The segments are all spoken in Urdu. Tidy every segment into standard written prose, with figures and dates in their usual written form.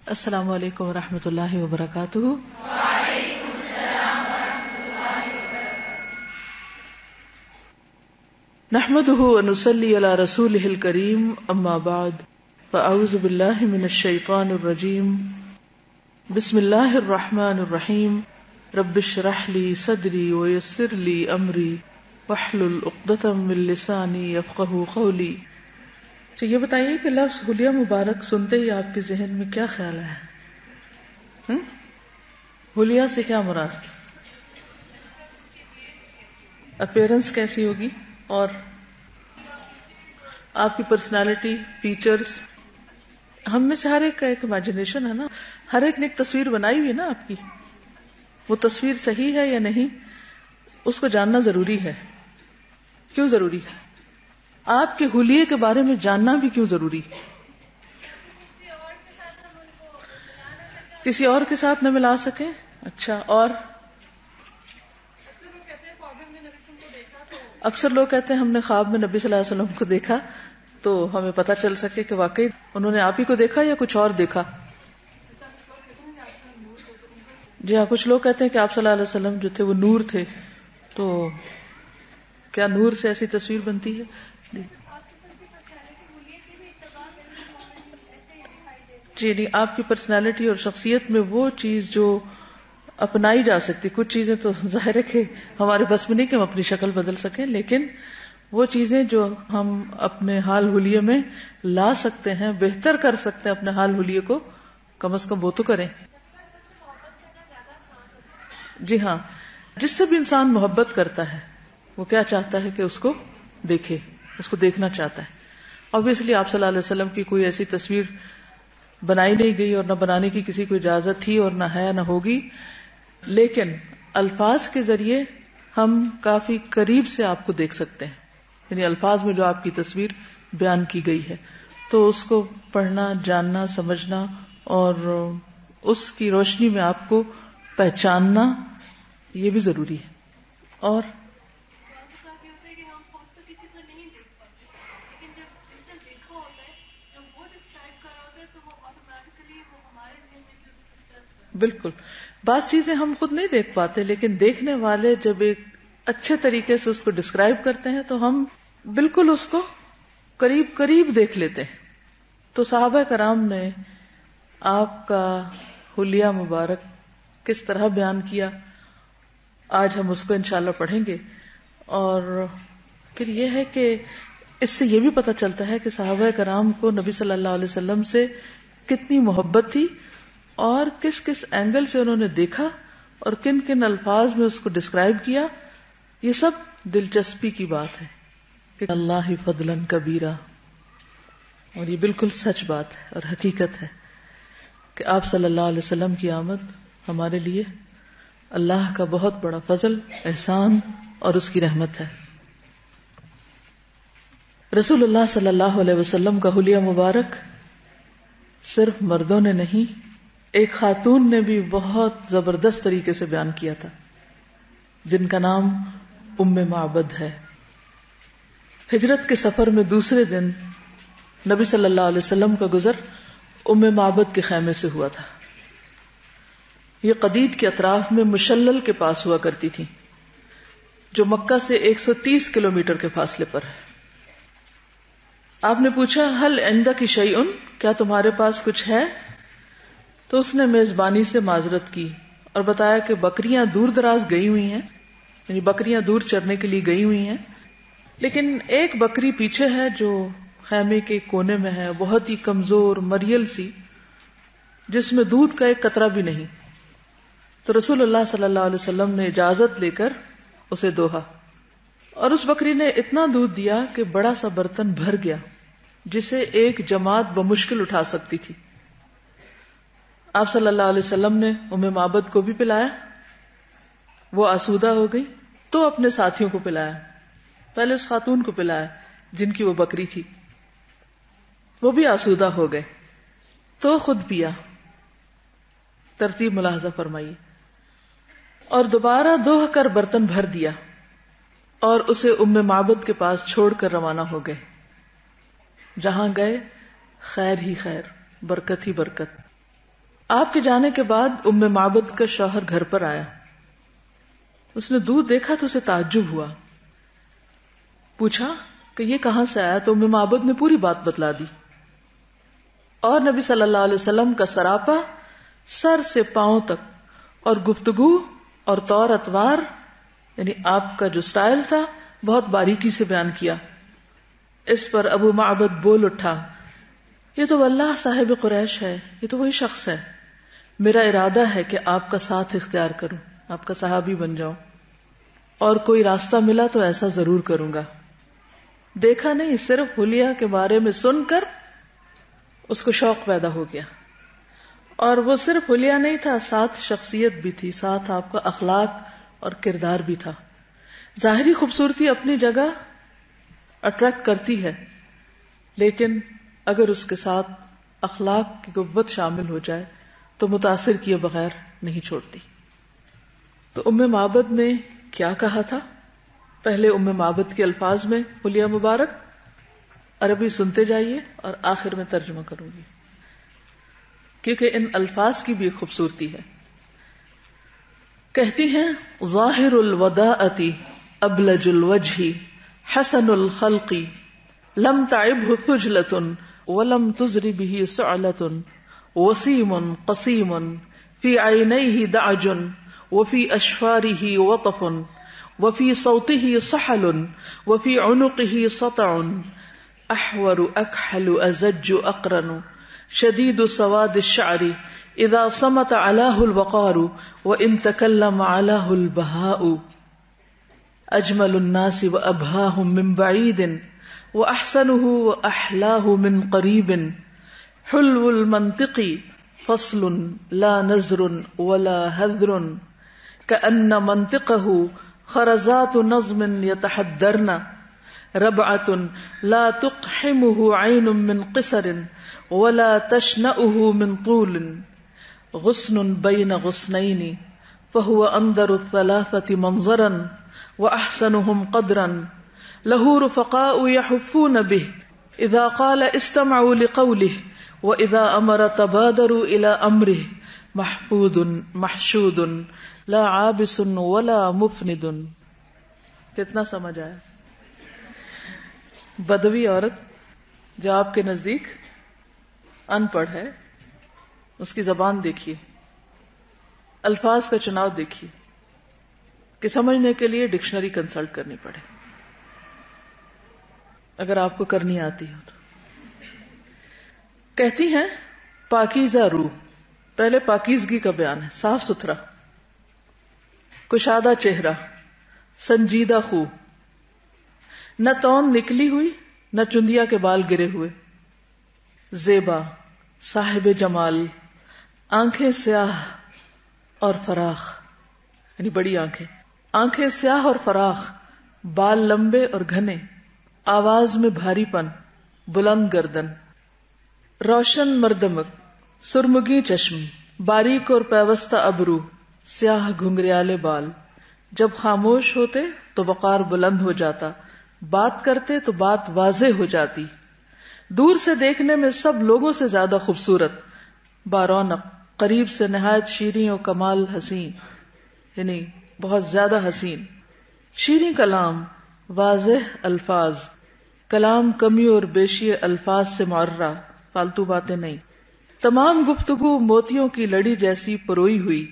السلام علیکم ورحمۃ اللہ وبرکاتہ۔ وعلیکم السلام ورحمۃ اللہ وبرکاتہ۔ نحمده ونصلی علی رسولہ الکریم، اما بعد فاعوذ باللہ من الشیطان الرجیم، بسم اللہ الرحمن الرحیم، رب اشرح لی صدری ویسر لی امری واحلل عقدۃ من لسانی یفقہوا قولی۔ تو یہ بتائیے کہ لفظ حلیہ مبارک سنتے ہی آپ کے ذہن میں کیا خیال ہے؟ حلیہ سے کیا مراد؟ اپیرنس کیسی ہوگی، اور آپ کی پرسنالٹی، فیچرز۔ ہم میں سے ہر ایک کا ایک امیجنیشن ہے نا، ہر ایک نے ایک تصویر بنائی ہوئی ہے نا آپ کی۔ وہ تصویر صحیح ہے یا نہیں، اس کو جاننا ضروری ہے۔ کیوں ضروری ہے؟ آپ کے حلیے کے بارے میں جاننا بھی کیوں ضروری؟ کسی اور کے ساتھ نہ ملا سکیں، اچھا، اور اکثر لوگ کہتے ہیں ہم نے خواب میں نبی صلی اللہ علیہ وسلم کو دیکھا تو ہمیں پتہ چل سکے کہ واقعی انہوں نے آپ ہی کو دیکھا یا کچھ اور دیکھا۔ جی ہاں، کچھ لوگ کہتے ہیں کہ آپ صلی اللہ علیہ وسلم جو تھے وہ نور تھے، تو کیا نور سے ایسی تصویر بنتی ہے؟ جی نہیں، آپ کی پرسنالٹی اور شخصیت میں وہ چیز جو اپنائی جا سکتی، کچھ چیزیں تو ظاہر ہے کہ ہمارے بس میں نہیں کہ ہم اپنی شکل بدل سکیں، لیکن وہ چیزیں جو ہم اپنے حال حلیے میں لا سکتے ہیں، بہتر کر سکتے ہیں اپنے حال حلیے کو، کم از کم وہ تو کریں۔ جی ہاں، جس سے بھی انسان محبت کرتا ہے وہ کیا چاہتا ہے کہ اس کو دیکھے، اس کو دیکھنا چاہتا ہے۔ obviously آپ صلی اللہ علیہ وسلم کی کوئی ایسی تصویر بنائی نہیں گئی اور نہ بنانے کی کسی کو اجازت تھی اور نہ ہے نہ ہوگی، لیکن الفاظ کے ذریعے ہم کافی قریب سے آپ کو دیکھ سکتے ہیں، یعنی الفاظ میں جو آپ کی تصویر بیان کی گئی ہے، تو اس کو پڑھنا، جاننا، سمجھنا اور اس کی روشنی میں آپ کو پہچاننا، یہ بھی ضروری ہے۔ اور بالکل، بعض چیزیں ہم خود نہیں دیکھ پاتے، لیکن دیکھنے والے جب ایک اچھے طریقے سے اس کو ڈسکرائب کرتے ہیں تو ہم بالکل اس کو قریب قریب دیکھ لیتے ہیں۔ تو صحابہ کرام نے آپ کا حلیہ مبارک کس طرح بیان کیا، آج ہم اس کو انشاءاللہ پڑھیں گے۔ اور پھر یہ ہے کہ اس سے یہ بھی پتہ چلتا ہے کہ صحابہ کرام کو نبی صلی اللہ علیہ وسلم سے کتنی محبت تھی، اور کس کس اینگل سے انہوں نے دیکھا اور کن کن الفاظ میں اس کو ڈسکرائب کیا۔ یہ سب دلچسپی کی بات ہے کہ اللہ فضلا کبیرا، اور یہ بالکل سچ بات ہے اور حقیقت ہے کہ آپ صلی اللہ علیہ وسلم کی آمد ہمارے لیے اللہ کا بہت بڑا فضل، احسان اور اس کی رحمت ہے۔ رسول اللہ صلی اللہ علیہ وسلم کا حلیہ مبارک صرف مردوں نے نہیں، ایک خاتون نے بھی بہت زبردست طریقے سے بیان کیا تھا، جن کا نام ام معبد ہے۔ ہجرت کے سفر میں دوسرے دن نبی صلی اللہ علیہ وسلم کا گزر ام معبد کے خیمے سے ہوا تھا۔ یہ قدید کے اطراف میں مشلل کے پاس ہوا کرتی تھی، جو مکہ سے 130 کلومیٹر کے فاصلے پر ہے۔ آپ نے پوچھا، ہل عندک شیء، کیا تمہارے پاس کچھ ہے؟ تو اس نے میزبانی سے معذرت کی اور بتایا کہ بکریاں دور دراز گئی ہوئی ہیں، یعنی بکریاں دور چرنے کے لیے گئی ہوئی ہیں، لیکن ایک بکری پیچھے ہے جو خیمے کے کونے میں ہے، بہت ہی کمزور مریل سی، جس میں دودھ کا ایک قطرہ بھی نہیں۔ تو رسول اللہ صلی اللہ علیہ وسلم نے اجازت لے کر اسے دوہا، اور اس بکری نے اتنا دودھ دیا کہ بڑا سا برتن بھر گیا، جسے ایک جماعت بمشکل اٹھا سکتی تھی۔ آپ صلی اللہ علیہ وسلم نے ام معبد کو بھی پلایا، وہ آسودہ ہو گئی تو اپنے ساتھیوں کو پلایا، پہلے اس خاتون کو پلایا جن کی وہ بکری تھی، وہ بھی آسودہ ہو گئے تو خود پیا۔ ترتیب ملاحظہ فرمائیے۔ اور دوبارہ دوہ کر برتن بھر دیا اور اسے ام معبد کے پاس چھوڑ کر روانہ ہو گئے۔ جہاں گئے خیر ہی خیر، برکت ہی برکت۔ آپ کے جانے کے بعد ام معبد کا شوہر گھر پر آیا. اس نے دودھ دیکھا تو اسے تعجب ہوا. پوچھا کہ یہ کہاں سے آیا؟ تو ام معبد نے پوری بات بتلا دی. اور نبی صلی اللہ علیہ وسلم کا سراپا سر سے پاؤں تک اور گفتگو اور طور اتوار یعنی آپ کا جو سٹائل تھا بہت باریکی سے بیان کیا. اس پر ابو معبد بول اٹھا، یہ تو واللہ صاحب قریش ہے، یہ تو وہی شخص ہے. میرا ارادہ ہے کہ آپ کا ساتھ اختیار کروں، آپ کا صحابی بن جاؤں، اور کوئی راستہ ملا تو ایسا ضرور کروں گا. دیکھا نہیں، صرف حلیہ کے بارے میں سن کر اس کو شوق پیدا ہو گیا. اور وہ صرف حلیہ نہیں تھا، ساتھ شخصیت بھی تھی، ساتھ آپ کا اخلاق اور کردار بھی تھا. ظاہری خوبصورتی اپنی جگہ اٹریکٹ کرتی ہے، لیکن اگر اس کے ساتھ اخلاق کی قوت شامل ہو جائے تو متاثر کیے بغیر نہیں چھوڑتی. تو ام معبد نے کیا کہا تھا؟ پہلے ام معبد کے الفاظ میں حلیہ مبارک، عربی سنتے جائیے اور آخر میں ترجمہ کروں گی کیونکہ ان الفاظ کی بھی خوبصورتی ہے. کہتی ہیں ظاہر الوداعۃ ابلج الوجہ حسن الخلق لم تعبہ خجلۃ ولم تزر بہ سعلۃ وسیم قسیم فی عینیہ دعج وفی اشفارہ وطف وفی صوتہ صحل وفی عنقہ سطع احور اکحل ازج اقرن شدید سواد الشعر اذا صمت علاہ الوقار وان تکلم علاہ البہاء اجمل الناس وابہاہم من بعید واحسنہ واحلاہ من قریب حلو المنطق فصل لا نزر ولا حذر کأن منطقہ خرزات نظم یتحدرن ربعة لا تقحمه عين من قصر ولا تشنأه من طول غصن بين غصنين فهو أنظر الثلاثة منظرا وأحسنهم قدرا له رفقاء يحفون به إذا قال استمعوا لقوله وإذا أمر تبادروا إلى أمره محفوظ محشود لا عابس ولا مفند. کتنا سمجھ آیا؟ بدوی عورت جو آپ کے نزدیک ان پڑھ ہے، اس کی زبان دیکھیے، الفاظ کا چناؤ دیکھیے کہ سمجھنے کے لیے ڈکشنری کنسلٹ کرنی پڑے اگر آپ کو کرنی آتی ہو تو. کہتی ہیں پاکیزہ روح، پہلے پاکیزگی کا بیان ہے، صاف ستھرا، کشادہ چہرہ، سنجیدہ خو، نہ توند نکلی ہوئی نہ چندیا کے بال گرے ہوئے، زیبا، صاحب جمال، آنکھیں سیاہ اور فراخ یعنی بڑی آنکھیں سیاہ اور فراخ، بال لمبے اور گھنے، آواز میں بھاری پن، بلند گردن، روشن مردمک، سرمگی چشم، باریک اور پیوستہ ابرو، سیاہ گھنگریالے بال. جب خاموش ہوتے تو وقار بلند ہو جاتا، بات کرتے تو بات واضح ہو جاتی، دور سے دیکھنے میں سب لوگوں سے زیادہ خوبصورت، بارونق، قریب سے نہایت شیریں و کمال حسین یعنی بہت زیادہ حسین، شیریں کلام، واضح الفاظ، کلام کمی اور بیشی الفاظ سے معرہ، فالتو باتیں نہیں، تمام گفتگو موتیوں کی لڑی جیسی پروئی ہوئی،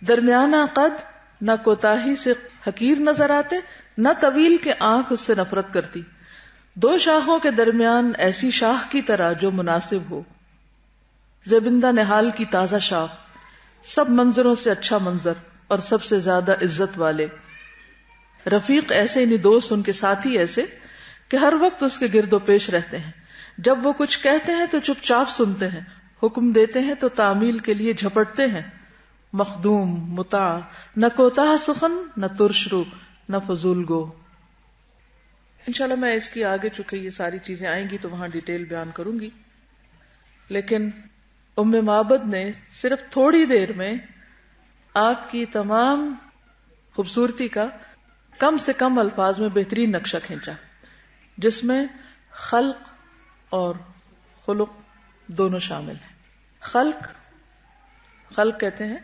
درمیانہ قد، نہ کوتاہی سے حقیر نظر آتے نہ طویل کے آنکھ اس سے نفرت کرتی، دو شاخوں کے درمیان ایسی شاخ کی طرح جو مناسب ہو، زیبندہ نہال کی تازہ شاخ، سب منظروں سے اچھا منظر اور سب سے زیادہ عزت والے، رفیق ایسے یعنی دوست، ان کے ساتھی ایسے کہ ہر وقت اس کے گرد و پیش رہتے ہیں، جب وہ کچھ کہتے ہیں تو چپ چاپ سنتے ہیں، حکم دیتے ہیں تو تعمیل کے لیے جھپٹتے ہیں، مخدوم، مطاع، نہ کوتاہ سخن نہ ترش رو نہ فضول گو. انشاءاللہ میں اس کی آگے چونکہ یہ ساری چیزیں آئیں گی تو وہاں ڈیٹیل بیان کروں گی، لیکن ام معبد نے صرف تھوڑی دیر میں آپ کی تمام خوبصورتی کا کم سے کم الفاظ میں بہترین نقشہ کھینچا، جس میں خلق اور خلق دونوں شامل ہیں. خلق خلق کہتے ہیں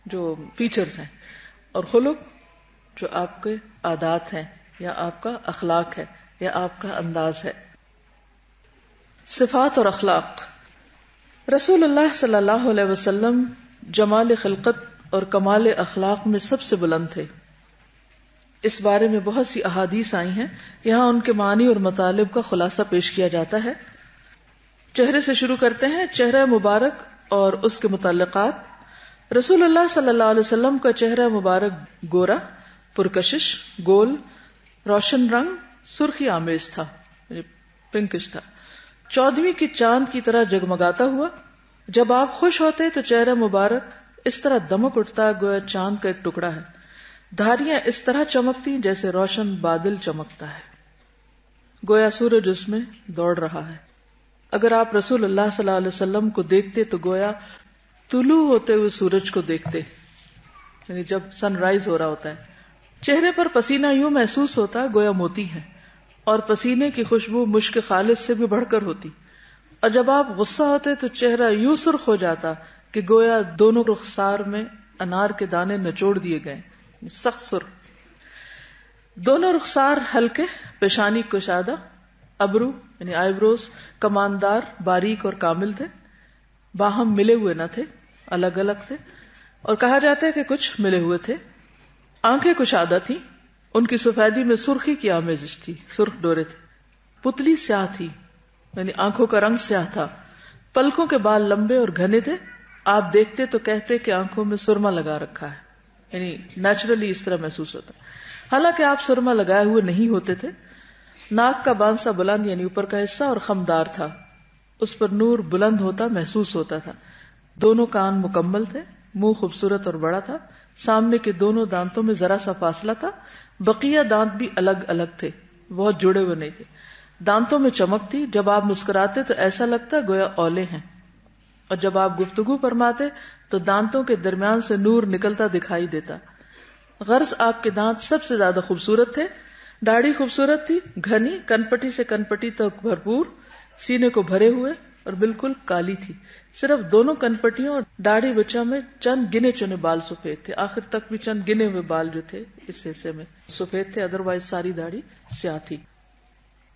جو فیچرز ہیں، اور خلق جو آپ کے عادات ہیں یا آپ کا اخلاق ہے یا آپ کا انداز ہے. صفات اور اخلاق. رسول اللہ صلی اللہ علیہ وسلم جمال خلقت اور کمال اخلاق میں سب سے بلند تھے. اس بارے میں بہت سی احادیث آئی ہیں، یہاں ان کے معنی اور مطالب کا خلاصہ پیش کیا جاتا ہے. چہرے سے شروع کرتے ہیں. چہرہ مبارک اور اس کے متعلقات. رسول اللہ صلی اللہ علیہ وسلم کا چہرہ مبارک گورا، پرکشش، گول، روشن رنگ، سرخی آمیز تھا، پنکش تھا، 14ویں کی چاند کی طرح جگمگاتا ہوا. جب آپ خوش ہوتے تو چہرہ مبارک اس طرح دمک اٹھتا گویا چاند کا ایک ٹکڑا ہے. دھاریاں اس طرح چمکتی جیسے روشن بادل چمکتا ہے، گویا سورج اس میں دوڑ رہا ہے. اگر آپ رسول اللہ صلی اللہ علیہ وسلم کو دیکھتے تو گویا طلوع ہوتے ہوئے سورج کو دیکھتے، یعنی جب سن رائز ہو رہا ہوتا ہے. چہرے پر پسینہ یوں محسوس ہوتا گویا موتی ہے، اور پسینے کی خوشبو مشک خالص سے بھی بڑھ کر ہوتی. اور جب آپ غصہ ہوتے تو چہرہ یوں سرخ ہو جاتا کہ گویا دونوں رخسار میں انار کے دانے نچوڑ دیے گئے، سخت سرخ. دونوں رخسار ہلکے، پیشانی کشادہ، ابرو یعنی آئی بروز کماندار، باریک اور کامل تھے. باہم ملے ہوئے نہ تھے، الگ الگ تھے، اور کہا جاتا ہے کہ کچھ ملے ہوئے تھے. آنکھیں کشادہ تھیں، ان کی سفیدی میں سرخی کی آمیزش تھی، سرخ ڈورے تھے. پتلی سیاہ تھی، یعنی آنکھوں کا رنگ سیاہ تھا. پلکوں کے بال لمبے اور گھنے تھے. آپ دیکھتے تو کہتے کہ آنکھوں میں سرما لگا رکھا ہے، یعنی نیچرلی اس طرح محسوس ہوتا. حالانکہ آپ سرما لگائے ہوئے نہیں ہوتے تھے. ناک کا بانسا بلند یعنی اوپر کا حصہ اور خمدار تھا، اس پر نور بلند ہوتا محسوس ہوتا تھا. دونوں کان مکمل تھے. منہ خوبصورت اور بڑا تھا. سامنے کے دونوں دانتوں میں ذرا سا فاصلہ تھا. بقیہ دانت بھی الگ الگ تھے، بہت جڑے ہوئے نہیں تھے. دانتوں میں چمک تھی. جب آپ مسکراتے تو ایسا لگتا گویا اولے ہیں، اور جب آپ گفتگو فرماتے تو دانتوں کے درمیان سے نور نکلتا دکھائی دیتا. غرض آپ کے دانت سب سے زیادہ خوبصورت تھے. داڑھی خوبصورت تھی، گھنی، کنپٹی سے کنپٹی تک بھرپور، سینے کو بھرے ہوئے اور بالکل کالی تھی. صرف دونوں کنپٹیوں اور داڑھی بچہ میں چند گنے چنے بال سفید تھے. آخر تک بھی چند گنے ہوئے بال جو تھے اس حصے میں سفید تھے، ادروائز ساری داڑھی سیاہ تھی.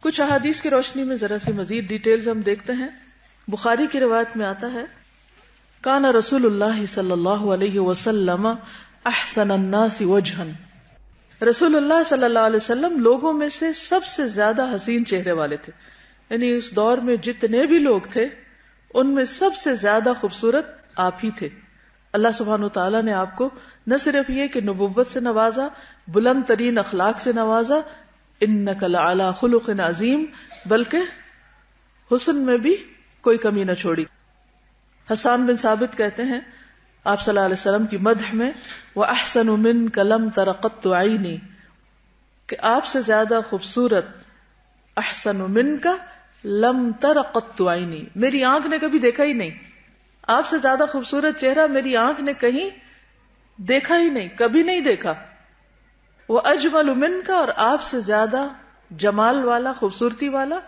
کچھ احادیث کی روشنی میں ذرا سی مزید ڈیٹیلز ہم دیکھتے ہیں. بخاری کی روایت میں آتا ہے، کان رسول اللہ صلی اللہ علیہ وسلم احسن الناس وجہا. رسول اللہ صلی اللہ علیہ وسلم لوگوں میں سے سب سے زیادہ حسین چہرے والے تھے. یعنی اس دور میں جتنے بھی لوگ تھے ان میں سب سے زیادہ خوبصورت آپ ہی تھے. اللہ سبحانہ وتعالی نے آپ کو نہ صرف یہ کہ نبوت سے نوازا، بلند ترین اخلاق سے نوازا، انک لعلی خلق عظیم، بلکہ حسن میں بھی کوئی کمی نہ چھوڑی. حسان بن ثابت کہتے ہیں آپ صلی اللہ علیہ وسلم کی مدح میں، وَأَحْسَنُ مِنْكَ لَمْ تَرَ قَطُّ عَيْنِي، کہ آپ سے زیادہ خوبصورت، احسن مِنْكَ لَمْ تَرَ قَطُّ عَيْنِي، میری آنکھ نے کبھی دیکھا ہی نہیں. آپ سے زیادہ خوبصورت چہرہ میری آنکھ نے کہیں دیکھا ہی نہیں، کبھی نہیں دیکھا. وَأَجْمَلُ مِنْكَ، اور آپ سے زیادہ جمال والا، خوبصورتی والا،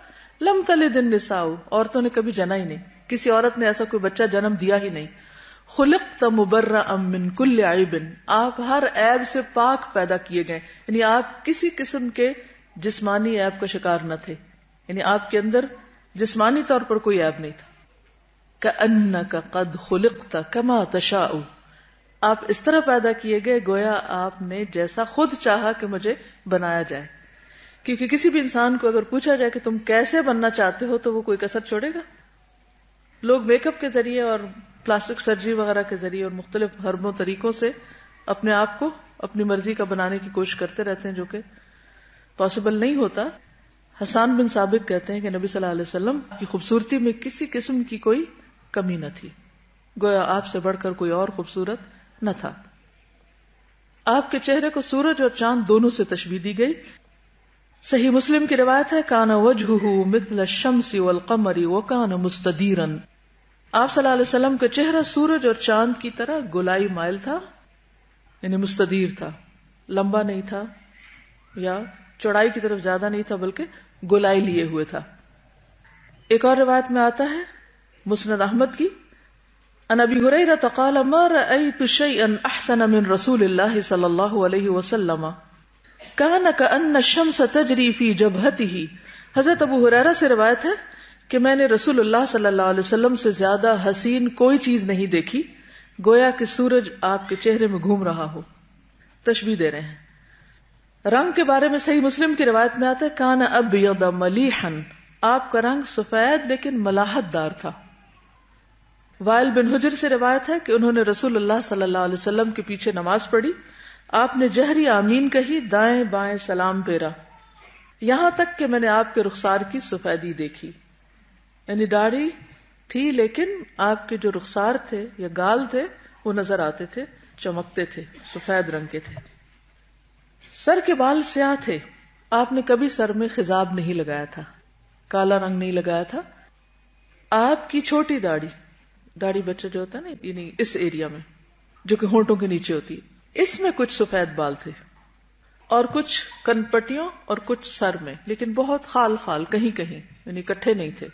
لَمْ تَلِدِ النِّسَاءُ، عورتوں نے کبھی جنا ہی نہیں، کسی عورت نے ایسا کوئی بچہ جنم دیا ہی نہیں. خلقت مبرأ من کل عیب، آپ ہر عیب سے پاک پیدا کیے گئے، یعنی آپ کسی قسم کے جسمانی عیب کا شکار نہ تھے، یعنی آپ کے اندر جسمانی طور پر کوئی عیب نہیں تھا. کأنک قد خلقت کما تشاء، آپ اس طرح پیدا کیے گئے گویا آپ نے جیسا خود چاہا کہ مجھے بنایا جائے. کیونکہ کسی بھی انسان کو اگر پوچھا جائے کہ تم کیسے بننا چاہتے ہو تو وہ کوئی کسر چھوڑے گا. لوگ میک اپ کے ذریعے اور پلاسٹک سرجری وغیرہ کے ذریعے اور مختلف حربوں طریقوں سے اپنے آپ کو اپنی مرضی کا بنانے کی کوشش کرتے رہتے ہیں، جو کہ پاسبل نہیں ہوتا. حسان بن ثابت کہتے ہیں کہ نبی صلی اللہ علیہ وسلم کی خوبصورتی میں کسی قسم کی کوئی کمی نہ تھی، گویا آپ سے بڑھ کر کوئی اور خوبصورت نہ تھا. آپ کے چہرے کو سورج اور چاند دونوں سے تشبیہ دی گئی. صحیح مسلم کی روایت ہے، کان وجہہ مثل الشمس والقمر وکان مستدیرا، آپ صلی اللہ علیہ وسلم کا چہرہ سورج اور چاند کی طرح گولائی مائل تھا، یعنی مستدیر تھا، لمبا نہیں تھا یا چوڑائی کی طرف زیادہ نہیں تھا، بلکہ گولائی لیے ہوئے تھا. ایک اور روایت میں آتا ہے مسند احمد کی، عن ابی ہریرہ قال ما رأيت شيئا احسن من رسول الله صلی اللہ علیہ وسلم كان كأن الشمس تجری في جبهته. حضرت ابو ہریرہ سے روایت ہے کہ میں نے رسول اللہ صلی اللہ علیہ وسلم سے زیادہ حسین کوئی چیز نہیں دیکھی، گویا کہ سورج آپ کے چہرے میں گھوم رہا ہو. تشبیہ دے رہے ہیں. رنگ کے بارے میں صحیح مسلم کی روایت میں آتا ہے کان ابیض ملیحا، آپ کا رنگ سفید لیکن ملاحت دار تھا. وائل بن حجر سے روایت ہے کہ انہوں نے رسول اللہ صلی اللہ علیہ وسلم کے پیچھے نماز پڑھی. آپ نے جہری آمین کہی، دائیں بائیں سلام پھیرا، یہاں تک کہ میں نے آپ کے رخسار کی سفیدی دیکھی. یعنی داڑھی تھی لیکن آپ کے جو رخسار تھے یا گال تھے وہ نظر آتے تھے، چمکتے تھے، سفید رنگ کے تھے. سر کے بال سیاہ تھے، آپ نے کبھی سر میں خضاب نہیں لگایا تھا، کالا رنگ نہیں لگایا تھا. آپ کی چھوٹی داڑھی بچہ جو ہوتا ہے نا، یعنی اس ایریا میں جو کہ ہونٹوں کے نیچے ہوتی ہے، اس میں کچھ سفید بال تھے اور کچھ کن پٹیوں اور کچھ سر میں، لیکن بہت خال خال کہیں کہیں، یعنی اکٹھے نہیں تھے.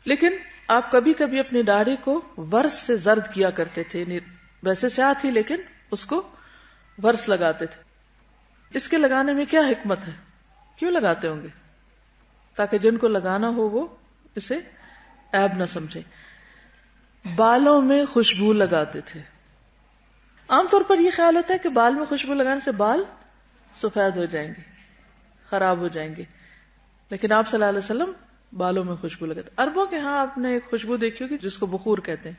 لیکن آپ کبھی کبھی اپنی داڑھی کو ورس سے زرد کیا کرتے تھے، یعنی ویسے سیاہ تھی لیکن اس کو ورس لگاتے تھے. اس کے لگانے میں کیا حکمت ہے؟ کیوں لگاتے ہوں گے؟ تاکہ جن کو لگانا ہو وہ اسے عیب نہ سمجھے. بالوں میں خوشبو لگاتے تھے. عام طور پر یہ خیال ہوتا ہے کہ بال میں خوشبو لگانے سے بال سفید ہو جائیں گے، خراب ہو جائیں گے، لیکن آپ صلی اللہ علیہ وسلم بالوں میں خوشبو لگاتے. عربوں کے ہاں آپ نے ایک خوشبو دیکھی ہوگی جس کو بخور کہتے ہیں.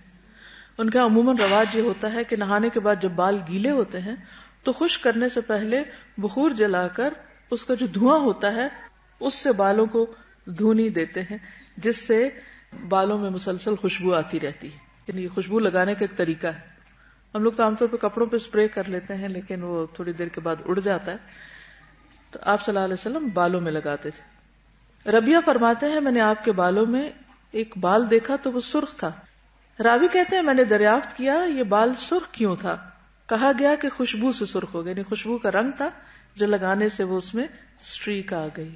ان کا عموماً رواج یہ ہوتا ہے کہ نہانے کے بعد جب بال گیلے ہوتے ہیں تو خشک کرنے سے پہلے بخور جلا کر اس کا جو دھواں ہوتا ہے اس سے بالوں کو دھونی دیتے ہیں، جس سے بالوں میں مسلسل خوشبو آتی رہتی ہے. یعنی یہ خوشبو لگانے کا ایک طریقہ ہے. ہم لوگ تو عام طور پہ کپڑوں پہ اسپرے کر لیتے ہیں لیکن وہ تھوڑی دیر کے بعد اڑ جاتا ہے، تو آپ صلی اللہ علیہ وسلم بالوں میں لگاتے تھے. ربیہ فرماتے ہیں میں نے آپ کے بالوں میں ایک بال دیکھا تو وہ سرخ تھا. راوی کہتے ہیں میں نے دریافت کیا یہ بال سرخ کیوں تھا؟ کہا گیا کہ خوشبو سے سرخ ہو گئے، یعنی خوشبو کا رنگ تھا جو لگانے سے وہ اس میں سٹریک آ گئی.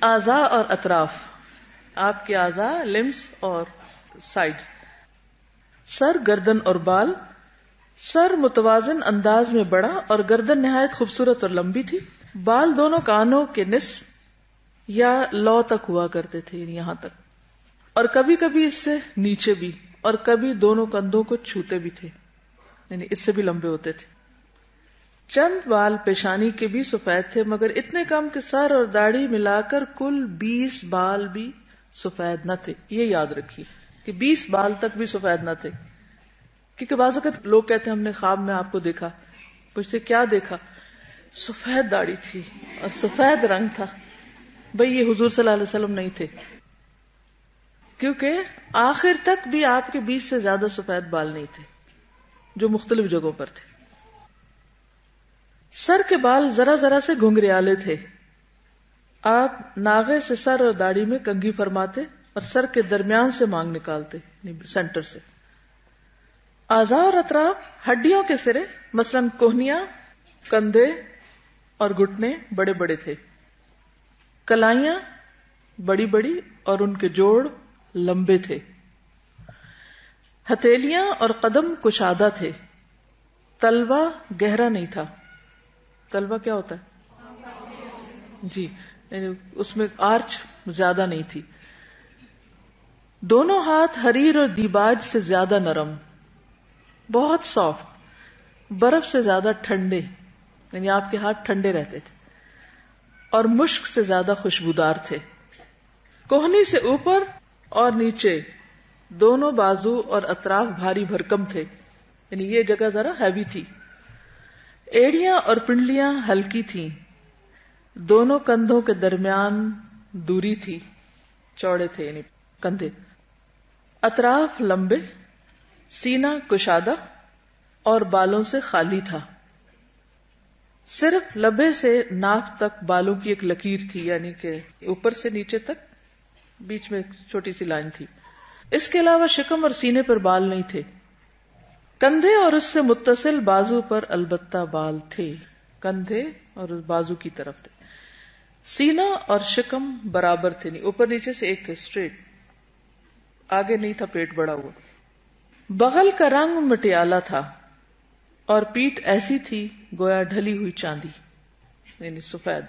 اعضاء اور اطراف، آپ کے اعضاء لمس اور سائڈ. سر، گردن اور بال. سر متوازن انداز میں بڑا اور گردن نہایت خوبصورت اور لمبی تھی. بال دونوں کانوں کے نصف یا لو تک ہوا کرتے تھے، یعنی یہاں تک، اور کبھی کبھی اس سے نیچے بھی، اور کبھی دونوں کندھوں کو چھوتے بھی تھے، یعنی اس سے بھی لمبے ہوتے تھے. چند بال پیشانی کے بھی سفید تھے مگر اتنے کم کہ سر اور داڑھی ملا کر کل 20 بال بھی سفید نہ تھے. یہ یاد رکھیے کہ 20 بال تک بھی سفید نہ تھے، کیونکہ بعض اوقات لوگ کہتے ہیں ہم نے خواب میں آپ کو دیکھا، پوچھتے کیا دیکھا؟ سفید داڑھی تھی اور سفید رنگ تھا. بھئی یہ حضور صلی اللہ علیہ وسلم نہیں تھے، کیونکہ آخر تک بھی آپ کے 20 سے زیادہ سفید بال نہیں تھے جو مختلف جگہوں پر تھے. سر کے بال ذرا ذرا سے گھنگریالے تھے. آپ ناغے سے سر اور داڑھی میں کنگھی فرماتے اور سر کے درمیان سے مانگ نکالتے، سینٹر سے. اعضاء اور اطراف، ہڈیوں کے سرے مثلاً کوہنیاں، کندھے اور گھٹنے بڑے بڑے تھے. کلائیاں بڑی بڑی اور ان کے جوڑ لمبے تھے. ہتھیلیاں اور قدم کشادہ تھے. تلوا گہرا نہیں تھا. تلوا کیا ہوتا ہے؟ جی، یعنی اس میں آرچ زیادہ نہیں تھی. دونوں ہاتھ حریر اور دیباج سے زیادہ نرم، بہت سافٹ، برف سے زیادہ ٹھنڈے، یعنی آپ کے ہاتھ ٹھنڈے رہتے تھے، اور مشک سے زیادہ خوشبودار تھے. کوہنی سے اوپر اور نیچے دونوں بازو اور اطراف بھاری بھرکم تھے، یعنی یہ جگہ ذرا ہیوی تھی. ایڑیاں اور پنڈلیاں ہلکی تھیں. دونوں کندھوں کے درمیان دوری تھی، چوڑے تھے یعنی کندھے. اطراف لمبے، سینہ کشادہ اور بالوں سے خالی تھا. صرف لبے سے ناف تک بالوں کی ایک لکیر تھی، یعنی کہ اوپر سے نیچے تک بیچ میں ایک چھوٹی سی لائن تھی. اس کے علاوہ شکم اور سینے پر بال نہیں تھے. کندھے اور اس سے متصل بازو پر البتہ بال تھے، کندھے اور بازو کی طرف تھے. سینہ اور شکم برابر تھے، نہیں اوپر نیچے سے ایک تھے، اسٹریٹ. آگے نہیں تھا پیٹ بڑا ہوا. بغل کا رنگ مٹیالہ تھا اور پیٹھ ایسی تھی گویا ڈھلی ہوئی چاندی یعنی سفید.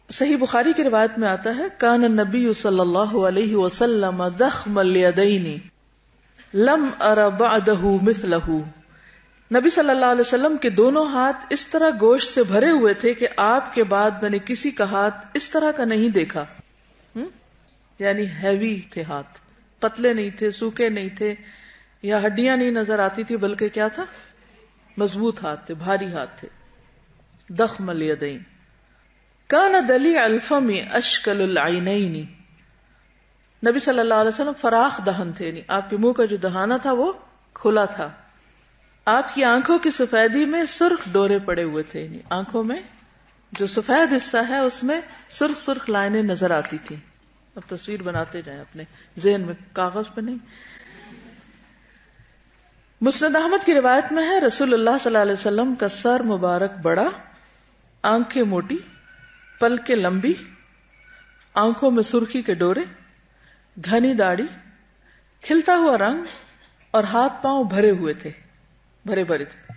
صحیح بخاری کی روایت میں آتا ہے کان النبی صلی اللہ علیہ وسلم ضخم الیدین لم ار بعدہ مثلہ. نبی صلی اللہ علیہ وسلم کے دونوں ہاتھ اس طرح گوشت سے بھرے ہوئے تھے کہ آپ کے بعد میں نے کسی کا ہاتھ اس طرح کا نہیں دیکھا. یعنی ہیوی تھے ہاتھ، پتلے نہیں تھے، سوکھے نہیں تھے، یا ہڈیاں نہیں نظر آتی تھی، بلکہ کیا تھا؟ مضبوط ہاتھ تھے، بھاری ہاتھ تھے. ضخم الیدین کان دلیع الفم اشکل العینین. نبی صلی اللہ علیہ وسلم فراخ دہن تھے، یعنی آپ کے منہ کا جو دہانہ تھا وہ کھلا تھا. آپ کی آنکھوں کی سفیدی میں سرخ ڈورے پڑے ہوئے تھے، یعنی آنکھوں میں جو سفید حصہ ہے اس میں سرخ سرخ لائنیں نظر آتی تھی. اب تصویر بناتے جائیں اپنے ذہن میں، کاغذ پہ نہیں. مسند احمد کی روایت میں ہے رسول اللہ صلی اللہ علیہ وسلم کا سر مبارک بڑا، آنکھیں موٹی، پلکیں لمبی، آنکھوں میں سرخی کے ڈورے، گھنی داڑھی، کھلتا ہوا رنگ اور ہاتھ پاؤں بھرے ہوئے تھے، بھرے بھرے تھے.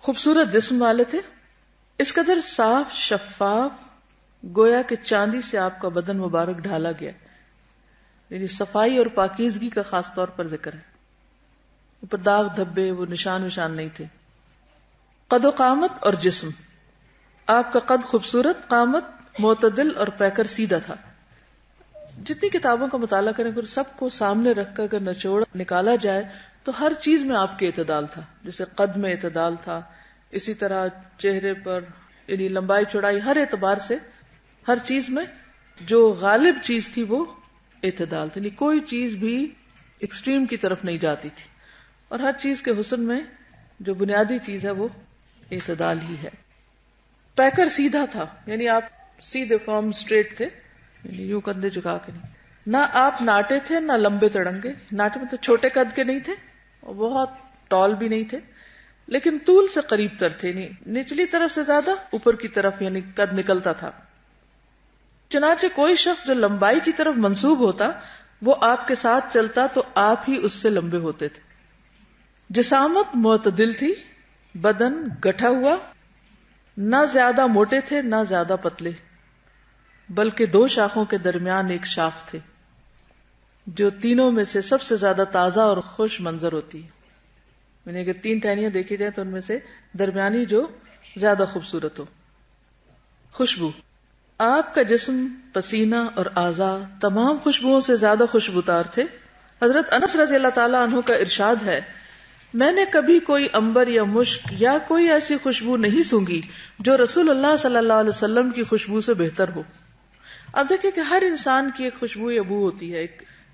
خوبصورت جسم والے تھے، اس قدر صاف شفاف گویا کہ چاندی سے آپ کا بدن مبارک ڈھالا گیا. یعنی صفائی اور پاکیزگی کا خاص طور پر ذکر ہے. اوپر داغ دھبے وہ نشان وشان نہیں تھے. قد و قامت اور جسم، آپ کا قد خوبصورت، قامت معتدل اور پیکر سیدھا تھا. جتنی کتابوں کا مطالعہ کریں پھر سب کو سامنے رکھ کر اگر نچوڑ نکالا جائے تو ہر چیز میں آپ کے اعتدال تھا. جیسے قد میں اعتدال تھا، اسی طرح چہرے پر یعنی لمبائی چوڑائی، ہر اعتبار سے ہر چیز میں جو غالب چیز تھی وہ اعتدال تھی. یعنی کوئی چیز بھی ایکسٹریم کی طرف نہیں جاتی تھی، اور ہر چیز کے حسن میں جو بنیادی چیز ہے وہ اعتدال ہی ہے. پیکر سیدھا تھا، یعنی آپ سیدھے فارم اسٹریٹ تھے، یعنی یوں کندھے جھکا کے نہیں. نہ آپ ناٹے تھے نہ لمبے تڑنگے. ناٹے میں تو چھوٹے قد کے نہیں تھے اور بہت ٹال بھی نہیں تھے، لیکن طول سے قریب تر تھے، یعنی نچلی طرف سے زیادہ اوپر کی طرف یعنی قد نکلتا تھا. چنانچہ کوئی شخص جو لمبائی کی طرف منسوب ہوتا وہ آپ کے ساتھ چلتا تو آپ ہی اس سے لمبے ہوتے تھے. جسامت معتدل تھی، بدن گٹھا ہوا، نہ زیادہ موٹے تھے نہ زیادہ پتلے، بلکہ دو شاخوں کے درمیان ایک شاخ تھے جو تینوں میں سے سب سے زیادہ تازہ اور خوش منظر ہوتی ہے. یعنی اگر تین ٹہنیاں دیکھی جائیں تو ان میں سے درمیانی جو زیادہ خوبصورت ہو. خوشبو، آپ کا جسم، پسینہ اور اعضاء تمام خوشبوؤں سے زیادہ خوشبودار تھے. حضرت انس رضی اللہ تعالیٰ عنہ کا ارشاد ہے میں نے کبھی کوئی عنبر یا مشک یا کوئی ایسی خوشبو نہیں سونگھی جو رسول اللہ صلی اللہ علیہ وسلم کی خوشبو سے بہتر ہو. اب دیکھیں کہ ہر انسان کی ایک خوشبو یا بو ہوتی ہے.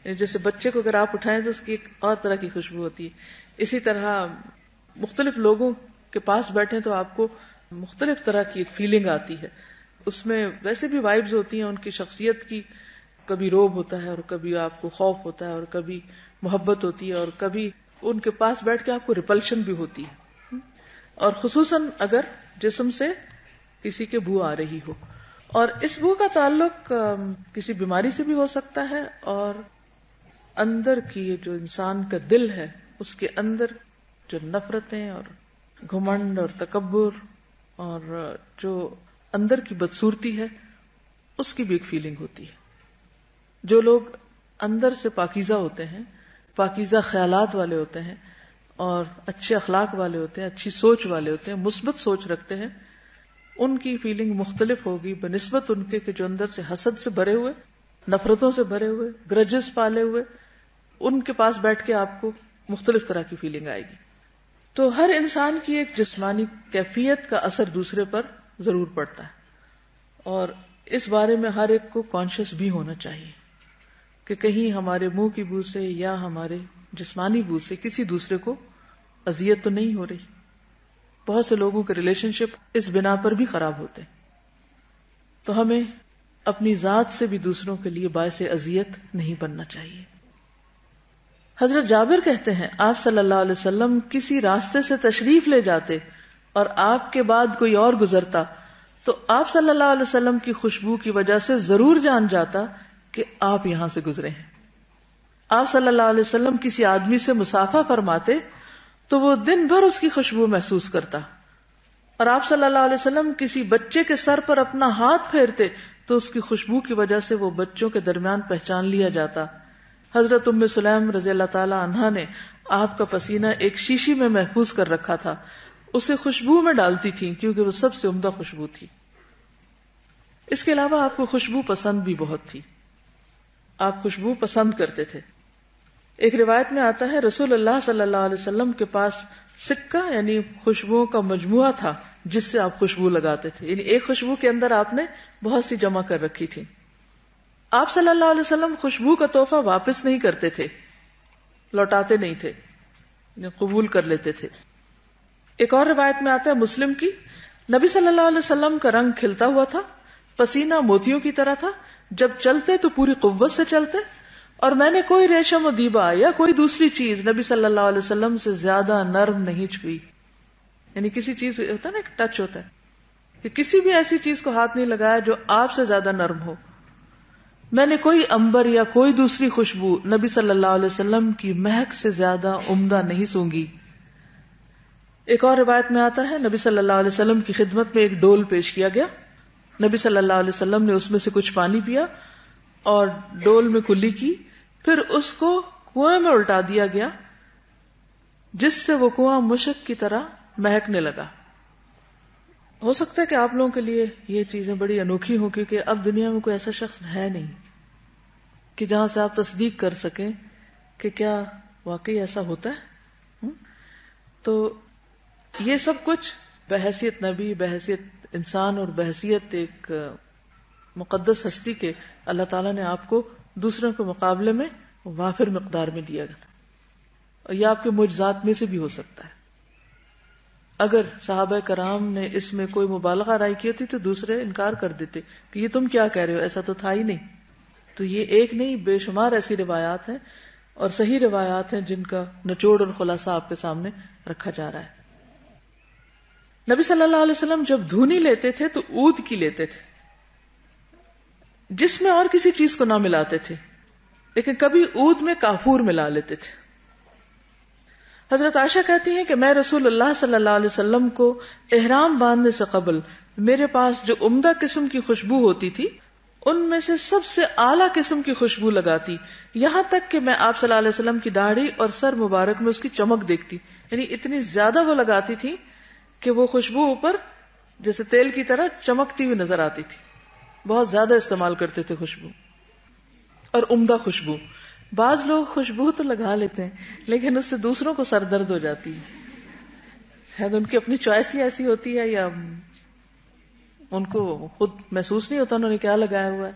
جیسے بچے کو اگر آپ اٹھائیں تو اس کی ایک اور طرح کی خوشبو ہوتی ہے. اسی طرح مختلف لوگوں کے پاس بیٹھیں تو آپ کو مختلف طرح کی ایک فیلنگ آتی ہے. اس میں ویسے بھی وائبز ہوتی ہیں ان کی شخصیت کی، کبھی روب ہوتا ہے اور کبھی آپ کو خوف ہوتا ہے اور کبھی محبت ہوتی ہے اور کبھی ان کے پاس بیٹھ کے آپ کو ریپلشن بھی ہوتی ہے، اور خصوصاً اگر جسم سے کسی کے بو آ رہی ہو. اور اس بو کا تعلق کسی بیماری سے بھی ہو سکتا ہے، اور اندر کی جو انسان کا دل ہے اس کے اندر جو نفرتیں اور گھمنڈ اور تکبر اور جو اندر کی بدصورتی ہے اس کی بھی ایک فیلنگ ہوتی ہے. جو لوگ اندر سے پاکیزہ ہوتے ہیں، پاکیزہ خیالات والے ہوتے ہیں اور اچھے اخلاق والے ہوتے ہیں، اچھی سوچ والے ہوتے ہیں، مثبت سوچ رکھتے ہیں، ان کی فیلنگ مختلف ہوگی بنسبت ان کے کہ جو اندر سے حسد سے بھرے ہوئے، نفرتوں سے بھرے ہوئے، گرجز پالے ہوئے. ان کے پاس بیٹھ کے آپ کو مختلف طرح کی فیلنگ آئے گی. تو ہر انسان کی ایک جسمانی کیفیت کا اثر دوسرے پر ضرور پڑتا ہے، اور اس بارے میں ہر ایک کو کانشیس بھی ہونا چاہیے کہ کہیں ہمارے منہ کی بو سے یا ہمارے جسمانی بو سے کسی دوسرے کو اذیت تو نہیں ہو رہی. بہت سے لوگوں کے ریلیشن شپ اس بنا پر بھی خراب ہوتے ہیں. تو ہمیں اپنی ذات سے بھی دوسروں کے لیے باعث اذیت نہیں بننا چاہیے. حضرت جابر کہتے ہیں آپ صلی اللہ علیہ وسلم کسی راستے سے تشریف لے جاتے اور آپ کے بعد کوئی اور گزرتا تو آپ صلی اللہ علیہ وسلم کی خوشبو کی وجہ سے ضرور جان جاتا کہ آپ یہاں سے گزرے ہیں. آپ صلی اللہ علیہ وسلم کسی آدمی سے مصافحہ فرماتے تو وہ دن بھر اس کی خوشبو محسوس کرتا، اور آپ صلی اللہ علیہ وسلم کسی بچے کے سر پر اپنا ہاتھ پھیرتے تو اس کی خوشبو کی وجہ سے وہ بچوں کے درمیان پہچان لیا جاتا۔ حضرت ام سلیم رضی اللہ تعالی عنہا نے آپ کا پسینہ ایک شیشی میں محفوظ کر رکھا تھا، اسے خوشبو میں ڈالتی تھی کیونکہ وہ سب سے عمدہ خوشبو تھی۔ اس کے علاوہ آپ کو خوشبو پسند بھی بہت تھی، آپ خوشبو پسند کرتے تھے۔ ایک روایت میں آتا ہے رسول اللہ صلی اللہ علیہ وسلم کے پاس سکہ یعنی خوشبوؤں کا مجموعہ تھا جس سے آپ خوشبو لگاتے تھے، یعنی ایک خوشبو کے اندر آپ نے بہت سی جمع کر رکھی تھی۔ آپ صلی اللہ علیہ وسلم خوشبو کا تحفہ واپس نہیں کرتے تھے، لوٹاتے نہیں تھے، یعنی قبول کر لیتے تھے۔ ایک اور روایت میں آتا ہے مسلم کی، نبی صلی اللہ علیہ وسلم کا رنگ کھلتا ہوا تھا، پسینہ موتیوں کی طرح تھا، جب چلتے تو پوری قوت سے چلتے، اور میں نے کوئی ریشم و دیبا یا کوئی دوسری چیز نبی صلی اللہ علیہ وسلم سے زیادہ نرم نہیں چھوئی۔ یعنی کسی چیز ہوتا ہے نا، ایک ٹچ ہوتا ہے کہ کسی بھی ایسی چیز کو ہاتھ نہیں لگایا جو آپ سے زیادہ نرم ہو۔ میں نے کوئی عنبر یا کوئی دوسری خوشبو نبی صلی اللہ علیہ وسلم کی مہک سے زیادہ عمدہ نہیں سونگھی۔ ایک اور روایت میں آتا ہے نبی صلی اللہ علیہ وسلم کی خدمت میں ایک ڈول پیش کیا گیا، نبی صلی اللہ علیہ وسلم نے اس میں سے کچھ پانی پیا اور ڈول میں کلی کی، پھر اس کو کنویں میں الٹا دیا گیا جس سے وہ کنواں مشک کی طرح مہکنے لگا۔ ہو سکتا ہے کہ آپ لوگوں کے لیے یہ چیزیں بڑی انوکھی ہوں، کیونکہ اب دنیا میں کوئی ایسا شخص ہے نہیں کہ جہاں سے آپ تصدیق کر سکیں کہ کیا واقعی ایسا ہوتا ہے۔ تو یہ سب کچھ بحیثیت نبی، بحیثیت انسان اور بحیثیت ایک مقدس ہستی کے اللہ تعالیٰ نے آپ کو دوسروں کے مقابلے میں وافر مقدار میں دیا گیا، اور یہ آپ کے معجزات میں سے بھی ہو سکتا ہے۔ اگر صحابہ کرام نے اس میں کوئی مبالغہ رائے کی ہوتی تو دوسرے انکار کر دیتے کہ یہ تم کیا کہہ رہے ہو، ایسا تو تھا ہی نہیں۔ تو یہ ایک نہیں بے شمار ایسی روایات ہیں اور صحیح روایات ہیں جن کا نچوڑ اور خلاصہ آپ کے سامنے رکھا جا رہا ہے۔ نبی صلی اللہ علیہ وسلم جب دھونی لیتے تھے تو عود کی لیتے تھے، جس میں اور کسی چیز کو نہ ملاتے تھے، لیکن کبھی عود میں کافور ملا لیتے تھے۔ حضرت عائشہ کہتی ہیں کہ میں رسول اللہ صلی اللہ علیہ وسلم کو احرام باندھنے سے قبل میرے پاس جو عمدہ قسم کی خوشبو ہوتی تھی ان میں سے سب سے اعلیٰ قسم کی خوشبو لگاتی، یہاں تک کہ میں آپ صلی اللہ علیہ وسلم کی داڑھی اور سر مبارک میں اس کی چمک دیکھتی، یعنی اتنی زیادہ وہ لگاتی تھی کہ وہ خوشبو اوپر جیسے تیل کی طرح چمکتی ہوئی نظر آتی تھی۔ بہت زیادہ استعمال کرتے تھے خوشبو، اور عمدہ خوشبو۔ بعض لوگ خوشبو تو لگا لیتے ہیں لیکن اس سے دوسروں کو سر درد ہو جاتی ہے، شاید ان کی اپنی چوائس ہی ایسی ہوتی ہے یا ان کو خود محسوس نہیں ہوتا انہوں نے کیا لگایا ہوا ہے،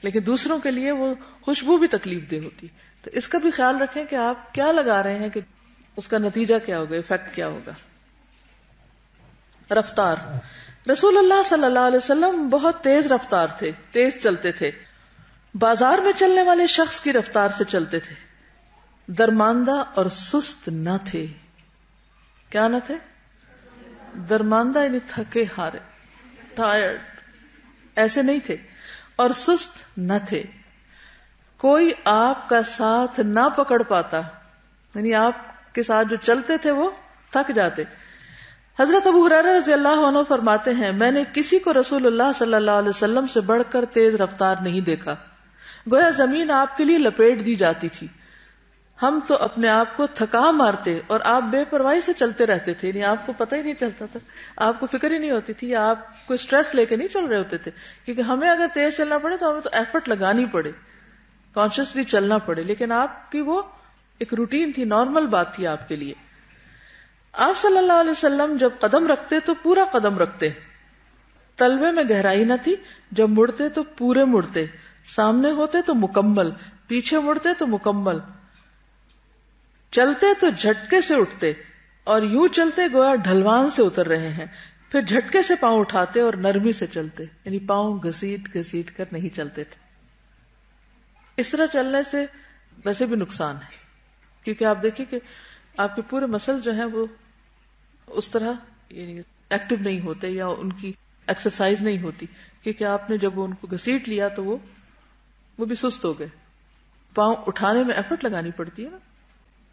لیکن دوسروں کے لیے وہ خوشبو بھی تکلیف دہ ہوتی۔ تو اس کا بھی خیال رکھیں کہ آپ کیا لگا رہے ہیں، کہ اس کا نتیجہ کیا ہوگا، ایفیکٹ کیا ہوگا۔ رفتار، رسول اللہ صلی اللہ علیہ وسلم بہت تیز رفتار تھے، تیز چلتے تھے، بازار میں چلنے والے شخص کی رفتار سے چلتے تھے، درماندہ اور سست نہ تھے۔ کیا نہ تھے؟ درماندہ یعنی تھکے ہارے، ٹائرڈ، ایسے نہیں تھے، اور سست نہ تھے۔ کوئی آپ کا ساتھ نہ پکڑ پاتا، یعنی آپ کے ساتھ جو چلتے تھے وہ تھک جاتے۔ حضرت ابو ہریرہ رضی اللہ عنہ فرماتے ہیں میں نے کسی کو رسول اللہ صلی اللہ علیہ وسلم سے بڑھ کر تیز رفتار نہیں دیکھا، گویا زمین آپ کے لیے لپیٹ دی جاتی تھی، ہم تو اپنے آپ کو تھکا مارتے اور آپ بے پرواہی سے چلتے رہتے تھے، یعنی آپ کو پتہ ہی نہیں چلتا تھا، آپ کو فکر ہی نہیں ہوتی تھی، یا آپ کوئی سٹریس لے کے نہیں چل رہے ہوتے تھے، کیونکہ ہمیں اگر تیز چلنا پڑے تو ہمیں تو ایفرٹ لگانی پڑے، کانشیسلی چلنا پڑے، لیکن آپ کی وہ ایک روٹین تھی، نارمل بات تھی آپ کے لیے۔ آپ صلی اللہ علیہ وسلم جب قدم رکھتے تو پورا قدم رکھتے، تلوے میں گہرائی نہ تھی، جب مڑتے تو پورے مڑتے، سامنے ہوتے تو مکمل، پیچھے مڑتے تو مکمل، چلتے تو جھٹکے سے اٹھتے اور یوں چلتے گویا ڈھلوان سے اتر رہے ہیں، پھر جھٹکے سے پاؤں اٹھاتے اور نرمی سے چلتے، یعنی پاؤں گھسیٹ گھسیٹ کر نہیں چلتے تھے۔ اس طرح چلنے سے ویسے بھی نقصان ہے، کیونکہ آپ دیکھیں کہ آپ کے پورے مسل جو ہیں وہ اس طرح یعنی ایکٹیو نہیں ہوتے یا ان کی ایکسرسائز نہیں ہوتی، کیونکہ آپ نے جب ان کو گھسیٹ لیا تو وہ بھی سست ہو گئے۔ پاؤں اٹھانے میں ایفرٹ لگانی پڑتی ہے نا.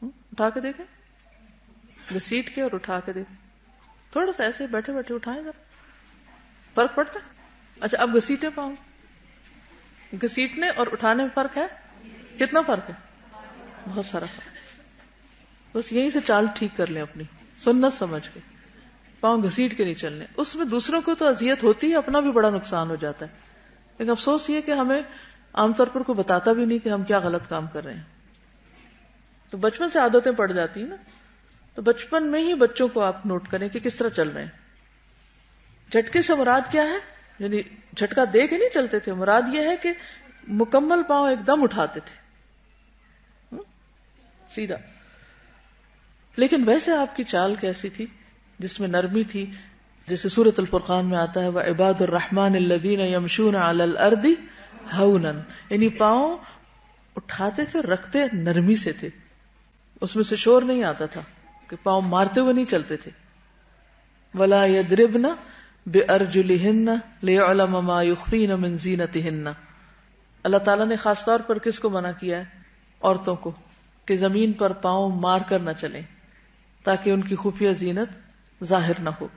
اٹھا کے دیکھیں, گھسیٹ کے اور اٹھا کے دیکھیں, تھوڑا سا ایسے بیٹھے بیٹھے اٹھائیں, ذرا فرق پڑتا ہے. اچھا اب گھسیٹے پاؤں, گھسیٹنے اور اٹھانے میں فرق ہے, کتنا فرق ہے؟ بہت سارا فرق. بس یہیں سے چال ٹھیک کر لیں اپنی سنت سمجھ کے, پاؤں گھسیٹ کے نہیں چلنے. اس میں دوسروں کو تو اذیت ہوتی ہے, اپنا بھی بڑا نقصان ہو جاتا ہے. لیکن افسوس یہ کہ ہمیں عام طور پر کوئی بتاتا بھی نہیں کہ ہم کیا غلط کام کر رہے ہیں. تو بچپن سے عادتیں پڑ جاتی ہیں نا, تو بچپن میں ہی بچوں کو آپ نوٹ کریں کہ کس طرح چل رہے ہیں. جھٹکے سے مراد کیا ہے؟ یعنی جھٹکا دے کے نہیں چلتے تھے, مراد یہ ہے کہ مکمل پاؤں ایک دم اٹھاتے تھے سیدھا. لیکن ویسے آپ کی چال کیسی تھی جس میں نرمی تھی؟ جیسے سورۃ الفرقان میں آتا ہے وَعِبَادُ الرَّحْمَنِ الَّذِينَ يَمْشُونَ عَلَى الْأَرْضِ هَوْنًا, یعنی پاؤں اٹھاتے تھے, رکھتے نرمی سے تھے, اس میں سے شور نہیں آتا تھا کہ پاؤں مارتے ہوئے نہیں چلتے تھے. وَلَا يَضْرِبْنَ بِأَرْجُلِهِنَّ لِيَعْلَمَ مَا يُخْفِينَ مِنْ زِينَتِهِنَّ. اللہ تعالیٰ نے خاص طور پر کس کو منع کیا ہے؟ عورتوں کو, کہ زمین پر پاؤں مار کر نہ چلیں تاکہ ان کی خفیہ زینت ظاہر نہ ہو.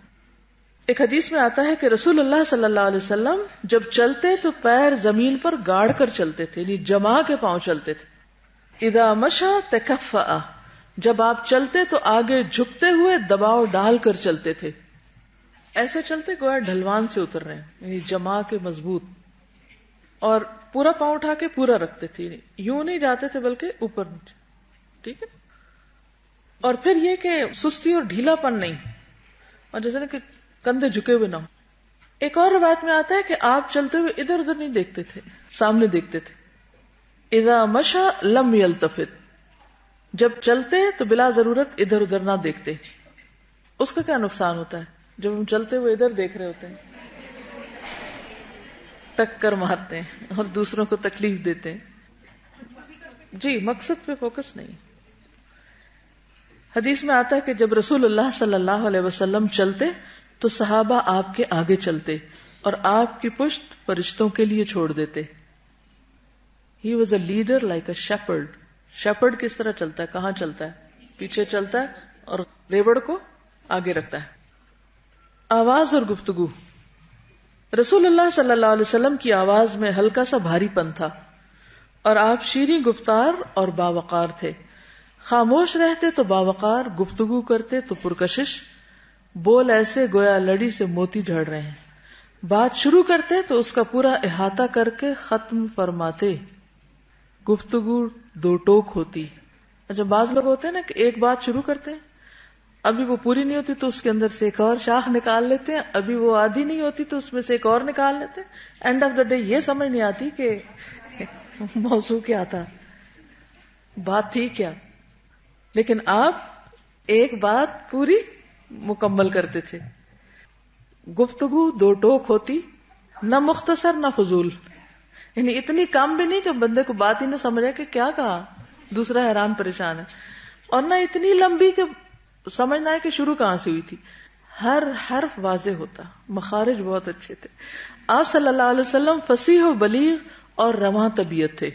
ایک حدیث میں آتا ہے کہ رسول اللہ صلی اللہ علیہ وسلم جب چلتے تو پیر زمین پر گاڑ کر چلتے تھے, یعنی جما کے پاؤں چلتے تھے. اذا مشى تکفأ, جب آپ چلتے تو آگے جھکتے ہوئے دباؤ ڈال کر چلتے تھے. ایسے چلتے گویا ڈھلوان سے اتر رہے ہیں, یعنی جما کے مضبوط, اور پورا پاؤں اٹھا کے پورا رکھتے تھے, یوں نہیں جاتے تھے بلکہ اوپر نیچے. ٹھیک ہے. اور پھر یہ کہ سستی اور ڈھیلا پن نہیں, اور جیسے نا کہ کندھے جھکے ہوئے نہ ہو. ایک اور روایت میں آتا ہے کہ آپ چلتے ہوئے ادھر ادھر نہیں دیکھتے تھے, سامنے دیکھتے تھے. اذا مشى لم يلتفت, جب چلتے تو بلا ضرورت ادھر ادھر نہ دیکھتے. اس کا کیا نقصان ہوتا ہے جب ہم چلتے ہوئے ادھر دیکھ رہے ہوتے ہیں؟ ٹکر مارتے ہیں اور دوسروں کو تکلیف دیتے ہیں. جی, مقصد پہ فوکس نہیں. حدیث میں آتا ہے کہ جب رسول اللہ صلی اللہ علیہ وسلم چلتے تو صحابہ آپ کے آگے چلتے اور آپ کی پشت فرشتوں کے لیے چھوڑ دیتے. He was a leader like a shepherd. shepherd کس طرح چلتا ہے, کہاں چلتا ہے؟ پیچھے چلتا ہے اور ریوڑ کو آگے رکھتا ہے. آواز اور گفتگو. رسول اللہ صلی اللہ علیہ وسلم کی آواز میں ہلکا سا بھاری پن تھا اور آپ شیریں گفتار اور باوقار تھے. خاموش رہتے تو باوقار, گفتگو کرتے تو پرکشش, بول ایسے گویا لڑی سے موتی جھڑ رہے ہیں. بات شروع کرتے تو اس کا پورا احاطہ کر کے ختم فرماتے. گفتگو دو ٹوک ہوتی. اچھا, بعض لوگ ہوتے ہیں نا کہ ایک بات شروع کرتے ہیں, ابھی وہ پوری نہیں ہوتی تو اس کے اندر سے ایک اور شاخ نکال لیتے ہیں, ابھی وہ آدھی نہیں ہوتی تو اس میں سے ایک اور نکال لیتے ہیں. اینڈ آف دا ڈے یہ سمجھ نہیں آتی کہ موضوع کیا تھا, بات تھی کیا. لیکن آپ ایک بات پوری مکمل کرتے تھے. گفتگو دو ٹوک ہوتی, نہ مختصر نہ فضول, یعنی اتنی کم بھی نہیں کہ بندے کو بات ہی نہ سمجھے کہ کیا کہا, دوسرا حیران پریشان ہے, اور نہ اتنی لمبی کہ سمجھنا ہے کہ شروع کہاں سے ہوئی تھی. ہر حرف واضح ہوتا, مخارج بہت اچھے تھے. آپ صلی اللہ علیہ وسلم فصیح و بلیغ اور رواں طبیعت تھے.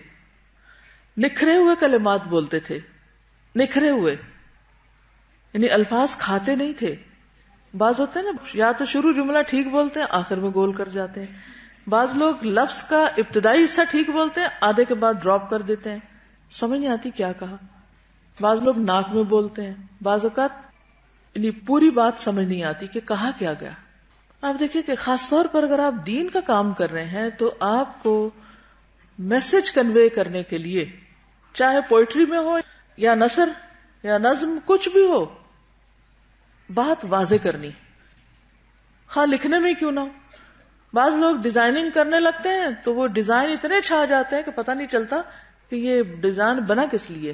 نکھرے ہوئے کلمات بولتے تھے, نکھرے ہوئے یعنی الفاظ کھاتے نہیں تھے. بعض ہوتے ہیں نا, یا تو شروع جملہ ٹھیک بولتے ہیں, آخر میں گول کر جاتے ہیں. بعض لوگ لفظ کا ابتدائی حصہ ٹھیک بولتے ہیں, آدھے کے بعد ڈراپ کر دیتے ہیں, سمجھ نہیں آتی کیا کہا. بعض لوگ ناک میں بولتے ہیں, بعض اوقات یعنی پوری بات سمجھ نہیں آتی کہ کہا کیا گیا. آپ دیکھیے کہ خاص طور پر اگر آپ دین کا کام کر رہے ہیں تو آپ کو میسج کنوے کرنے کے لیے, چاہے پوئٹری میں ہو یا نثر یا نظم, کچھ بھی ہو, بات واضح کرنی, خواہ لکھنے میں کیوں نہ ہو. بعض لوگ ڈیزائننگ کرنے لگتے ہیں تو وہ ڈیزائن اتنے چھا جاتے ہیں کہ پتہ نہیں چلتا کہ یہ ڈیزائن بنا کس لیے,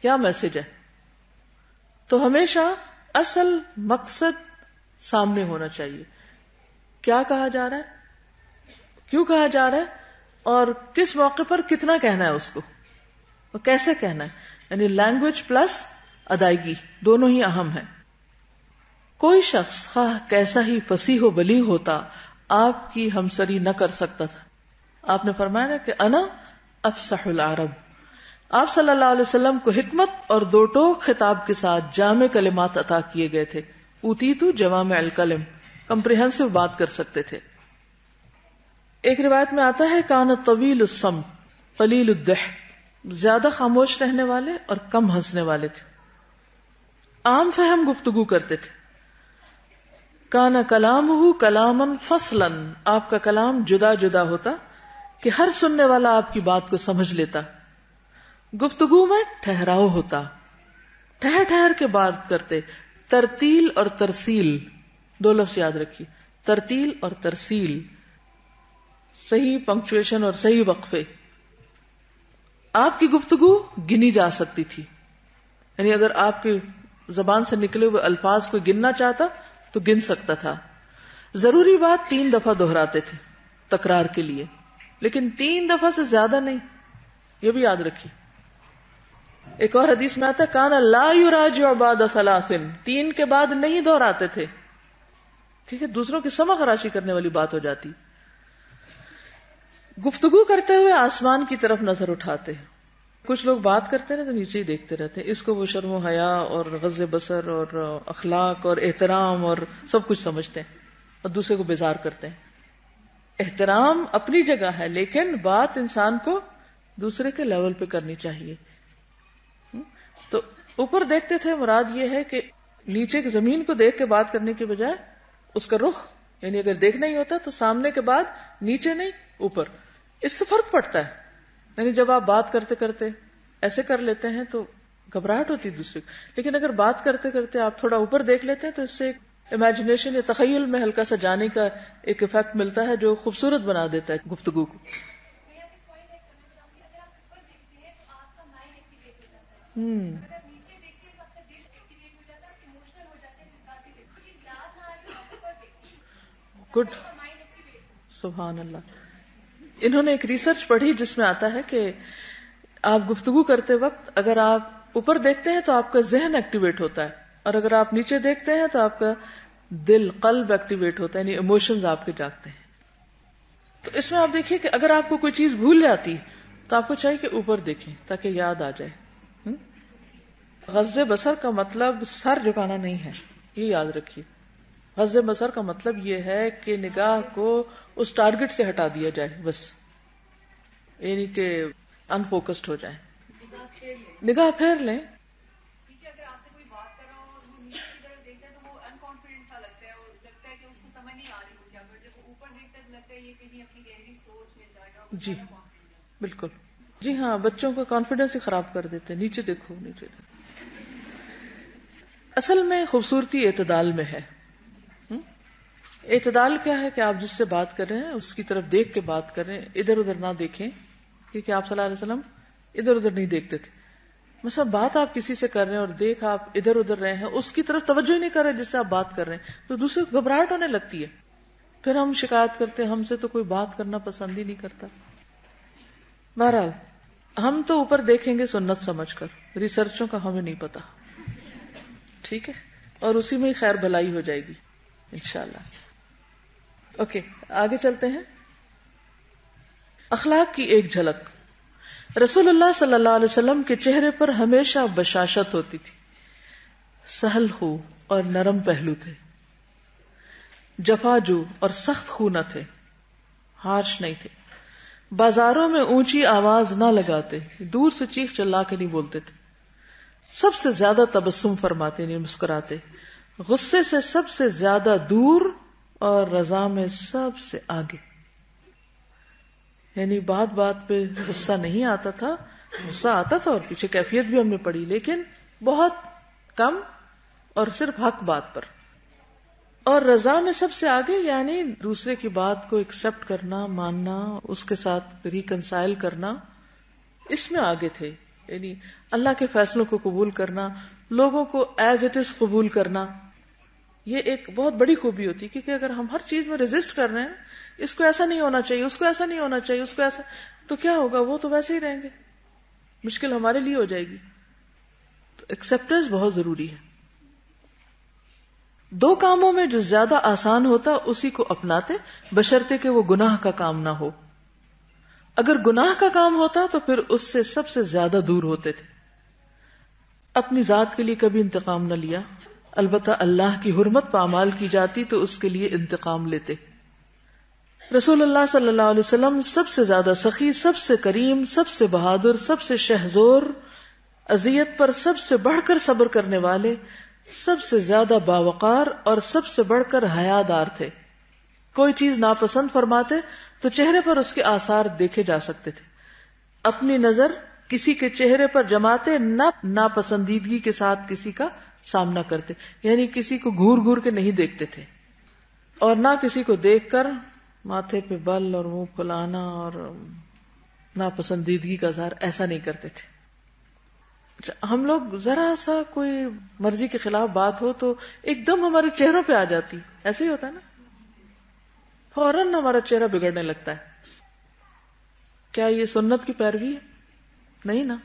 کیا میسج ہے. تو ہمیشہ اصل مقصد سامنے ہونا چاہیے. کیا کہا جا رہا ہے, کیوں کہا جا رہا ہے, اور کس موقع پر کتنا کہنا ہے اس کو, اور کیسے کہنا ہے. یعنی لینگویج پلس ادائیگی دونوں ہی اہم ہے. کوئی شخص خواہ کیسا ہی فصیح و بلیغ ہوتا, آپ کی ہمسری نہ کر سکتا تھا. آپ نے فرمایا نا کہ انا افصح العرب. آپ صلی اللہ علیہ وسلم کو حکمت اور دو ٹوک خطاب کے ساتھ جامع کلمات عطا کیے گئے تھے. اوتیتو جوامع الکلم، کمپریہنسو بات کر سکتے تھے. ایک روایت میں آتا ہے کان طویل الصمت قلیل الضحک، زیادہ خاموش رہنے والے اور کم ہنسنے والے تھے. عام فہم گفتگو کرتے تھے. کان کلامہ کلاما فصلا، آپ کا کلام جدا جدا ہوتا کہ ہر سننے والا آپ کی بات کو سمجھ لیتا. گفتگو میں ٹھہراؤ ہوتا، ٹھہر ٹھہر کے بات کرتے. ترتیل اور ترسیل دو لفظ یاد رکھیے، ترتیل اور ترسیل، صحیح پنکچویشن اور صحیح وقفے. آپ کی گفتگو گنی جا سکتی تھی، یعنی اگر آپ کی زبان سے نکلے ہوئے الفاظ کو گننا چاہتا تو گن سکتا تھا. ضروری بات 3 دفعہ دہراتے تھے تکرار کے لیے، لیکن 3 دفعہ سے زیادہ نہیں، یہ بھی یاد رکھیے. ایک اور حدیث میں آتا ہے کان لا یراجع بعد 3، 3 کے بعد نہیں دہراتے تھے. ٹھیک ہے، دوسروں کی سمع خراشی کرنے والی بات ہو جاتی. گفتگو کرتے ہوئے آسمان کی طرف نظر اٹھاتے. کچھ لوگ بات کرتے ہیں تو نیچے ہی دیکھتے رہتے ہیں، اس کو وہ شرم و حیا اور غض بصر اور اخلاق اور احترام اور سب کچھ سمجھتے ہیں اور دوسرے کو بیزار کرتے ہیں. احترام اپنی جگہ ہے، لیکن بات انسان کو دوسرے کے لیول پہ کرنی چاہیے. تو اوپر دیکھتے تھے مراد یہ ہے کہ نیچے کی زمین کو دیکھ کے بات کرنے کے بجائے اس کا رخ، یعنی اگر دیکھنا ہی ہوتا تو سامنے کے بعد نیچے نہیں اوپر. اس سے فرق پڑتا ہے. یعنی جب آپ بات کرتے کرتے ایسے کر لیتے ہیں تو گھبراہٹ ہوتی دوسرے کو، لیکن اگر بات کرتے کرتے آپ تھوڑا اوپر دیکھ لیتے ہیں تو اس سے ایک امیجنیشن یا تخیل میں ہلکا سا جانے کا ایک ایفیکٹ ملتا ہے جو خوبصورت بنا دیتا ہے گفتگو کو. گڈ، سبحان اللہ. انہوں نے ایک ریسرچ پڑھی جس میں آتا ہے کہ آپ گفتگو کرتے وقت اگر آپ اوپر دیکھتے ہیں تو آپ کا ذہن ایکٹیویٹ ہوتا ہے، اور اگر آپ نیچے دیکھتے ہیں تو آپ کا دل، قلب ایکٹیویٹ ہوتا ہے، یعنی ایموشنز آپ کے جاگتے ہیں. تو اس میں آپ دیکھیے کہ اگر آپ کو کوئی چیز بھول جاتی تو آپ کو چاہیے کہ اوپر دیکھیں تاکہ یاد آ جائے. غض بصر کا مطلب سر جھکانا نہیں ہے، یہ یاد رکھیے. غض بصر کا مطلب یہ ہے کہ نگاہ کو اس ٹارگٹ سے ہٹا دیا جائے، بس، یعنی کہ ان فوکسڈ ہو جائے. نگاہ پھیر لیں. اگر آپ سے کوئی بات کر رہا ہو اور وہ نیچے کی طرف دیکھتا ہے تو وہ انکانفیڈنٹ سا لگتا ہے اور لگتا ہے کہ اس کو سمجھ نہیں آ رہی ہوگی، اگر جب وہ اوپر دیکھتا ہے تو لگتا ہے یہ کہیں اپنی گہری سوچ میں جائے گا. جی بالکل، جی ہاں، بچوں کا کانفیڈنس ہی خراب کر دیتے ہیں. نیچے دیکھو، نیچے دیکھو. اصل میں خوبصورتی اعتدال میں ہے. اعتدال کیا ہے کہ آپ جس سے بات کر رہے ہیں اس کی طرف دیکھ کے بات کریں، ادھر ادھر نہ دیکھیں، کیونکہ آپ صلی اللہ علیہ وسلم ادھر ادھر نہیں دیکھتے تھے. مثلا بات آپ کسی سے کر رہے ہیں اور دیکھ آپ ادھر ادھر رہے ہیں، اس کی طرف توجہ ہی نہیں کر رہے جس سے آپ بات کر رہے ہیں، تو دوسرے کو گھبراہٹ ہونے لگتی ہے. پھر ہم شکایت کرتے ہیں ہم سے تو کوئی بات کرنا پسند ہی نہیں کرتا. بہرحال ہم تو اوپر دیکھیں گے سنت سمجھ کر، ریسرچوں کا ہمیں نہیں پتا، ٹھیک ہے، اور اسی میں ہی خیر بھلائی ہو جائے گی انشاءاللہ. اوکے، آگے چلتے ہیں. اخلاق کی ایک جھلک. رسول اللہ صلی اللہ علیہ وسلم کے چہرے پر ہمیشہ بشاشت ہوتی تھی. سہل خو اور نرم پہلو تھے، جفاجو اور سخت خو نہ تھے، ہارش نہیں تھے. بازاروں میں اونچی آواز نہ لگاتے، دور سے چیخ چلا کے نہیں بولتے تھے. سب سے زیادہ تبسم فرماتے، نہیں مسکراتے. غصے سے سب سے زیادہ دور اور رضا میں سب سے آگے. یعنی بات بات پہ غصہ نہیں آتا تھا، غصہ آتا تھا اور پیچھے کیفیت بھی ہم نے پڑھی، لیکن بہت کم اور صرف حق بات پر. اور رضا میں سب سے آگے یعنی دوسرے کی بات کو ایکسپٹ کرنا، ماننا، اس کے ساتھ ریکنسائل کرنا، اس میں آگے تھے. یعنی اللہ کے فیصلوں کو قبول کرنا، لوگوں کو ایز اٹ از قبول کرنا، یہ ایک بہت بڑی خوبی ہوتی. کیونکہ اگر ہم ہر چیز میں ریزسٹ کر رہے ہیں، اس کو ایسا نہیں ہونا چاہیے، اس کو ایسا نہیں ہونا چاہیے، اس کو ایسا، تو کیا ہوگا؟ وہ تو ویسے ہی رہیں گے، مشکل ہمارے لیے ہو جائے گی. تو ایکسپٹنس بہت ضروری ہے. 2 کاموں میں جو زیادہ آسان ہوتا اسی کو اپناتے، بشرطے کہ وہ گناہ کا کام نہ ہو. اگر گناہ کا کام ہوتا تو پھر اس سے سب سے زیادہ دور ہوتے تھے. اپنی ذات کے لیے کبھی انتقام نہ لیا، البتہ اللہ کی حرمت پامال کی جاتی تو اس کے لیے انتقام لیتے. رسول اللہ صلی اللہ علیہ وسلم سب سے زیادہ سخی، سب سے کریم، سب سے بہادر، سب سے شہزور، اذیت پر سب سے بڑھ کر صبر کرنے والے، سب سے زیادہ باوقار اور سب سے بڑھ کر حیا دار تھے. کوئی چیز ناپسند فرماتے تو چہرے پر اس کے آثار دیکھے جا سکتے تھے. اپنی نظر کسی کے چہرے پر جماتے نہ ناپسندیدگی کے ساتھ کسی کا سامنا کرتے، یعنی کسی کو گھور گھور کے نہیں دیکھتے تھے، اور نہ کسی کو دیکھ کر ماتھے پہ بل اور منہ پھلانا اور ناپسندیدگی کا اظہار ایسا نہیں کرتے تھے. ہم لوگ ذرا سا کوئی مرضی کے خلاف بات ہو تو ایک دم ہمارے چہروں پہ آ جاتی، ایسے ہی ہوتا ہے نا، فوراً ہمارا چہرہ بگڑنے لگتا ہے. کیا یہ سنت کی پیروی ہے؟ نہیں نا،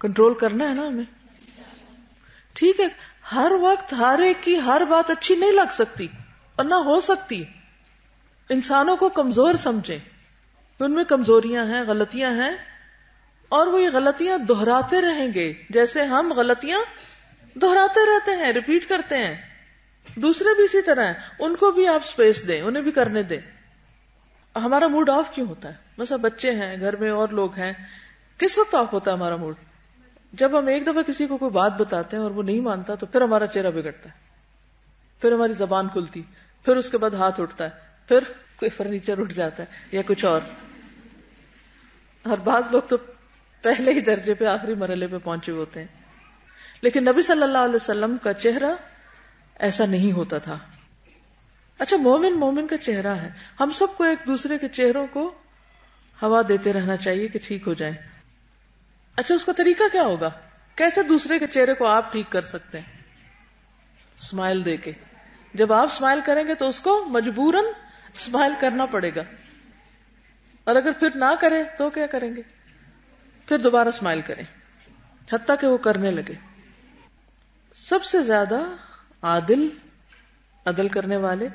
کنٹرول کرنا ہے نا ہمیں. ٹھیک ہے، ہر وقت ہر ایک کی ہر بات اچھی نہیں لگ سکتی اور نہ ہو سکتی. انسانوں کو کمزور سمجھیں، ان میں کمزوریاں ہیں، غلطیاں ہیں، اور وہ یہ غلطیاں دہراتے رہیں گے. جیسے ہم غلطیاں دہراتے رہتے ہیں، ریپیٹ کرتے ہیں، دوسرے بھی اسی طرح ہیں، ان کو بھی آپ سپیس دیں، انہیں بھی کرنے دیں. ہمارا موڈ آف کیوں ہوتا ہے؟ مثلا بچے ہیں گھر میں اور لوگ ہیں، کس وقت آف ہوتا ہے ہمارا موڈ؟ جب ہم ایک دفعہ کسی کو کوئی بات بتاتے ہیں اور وہ نہیں مانتا تو پھر ہمارا چہرہ بگڑتا ہے، پھر ہماری زبان کھلتی، پھر اس کے بعد ہاتھ اٹھتا ہے، پھر کوئی فرنیچر اٹھ جاتا ہے یا کچھ اور. اور بعض لوگ تو پہلے ہی درجے پہ آخری مرحلے پہ پہنچے ہوتے ہیں. لیکن نبی صلی اللہ علیہ وسلم کا چہرہ ایسا نہیں ہوتا تھا. اچھا، مومن کا چہرہ ہے. ہم سب کو ایک دوسرے کے چہروں کو ہوا دیتے رہنا چاہیے کہ ٹھیک ہو جائیں. اچھا، اس کا طریقہ کیا ہوگا؟ کیسے دوسرے کے چہرے کو آپ ٹھیک کر سکتے ہیں؟ اسمائل دے کے. جب آپ اسمائل کریں گے تو اس کو مجبوراً اسمائل کرنا پڑے گا، اور اگر پھر نہ کرے تو کیا کریں گے؟ پھر دوبارہ اسمائل کریں حتیٰ کہ وہ کرنے لگے. سب سے زیادہ عدل کرنے والے،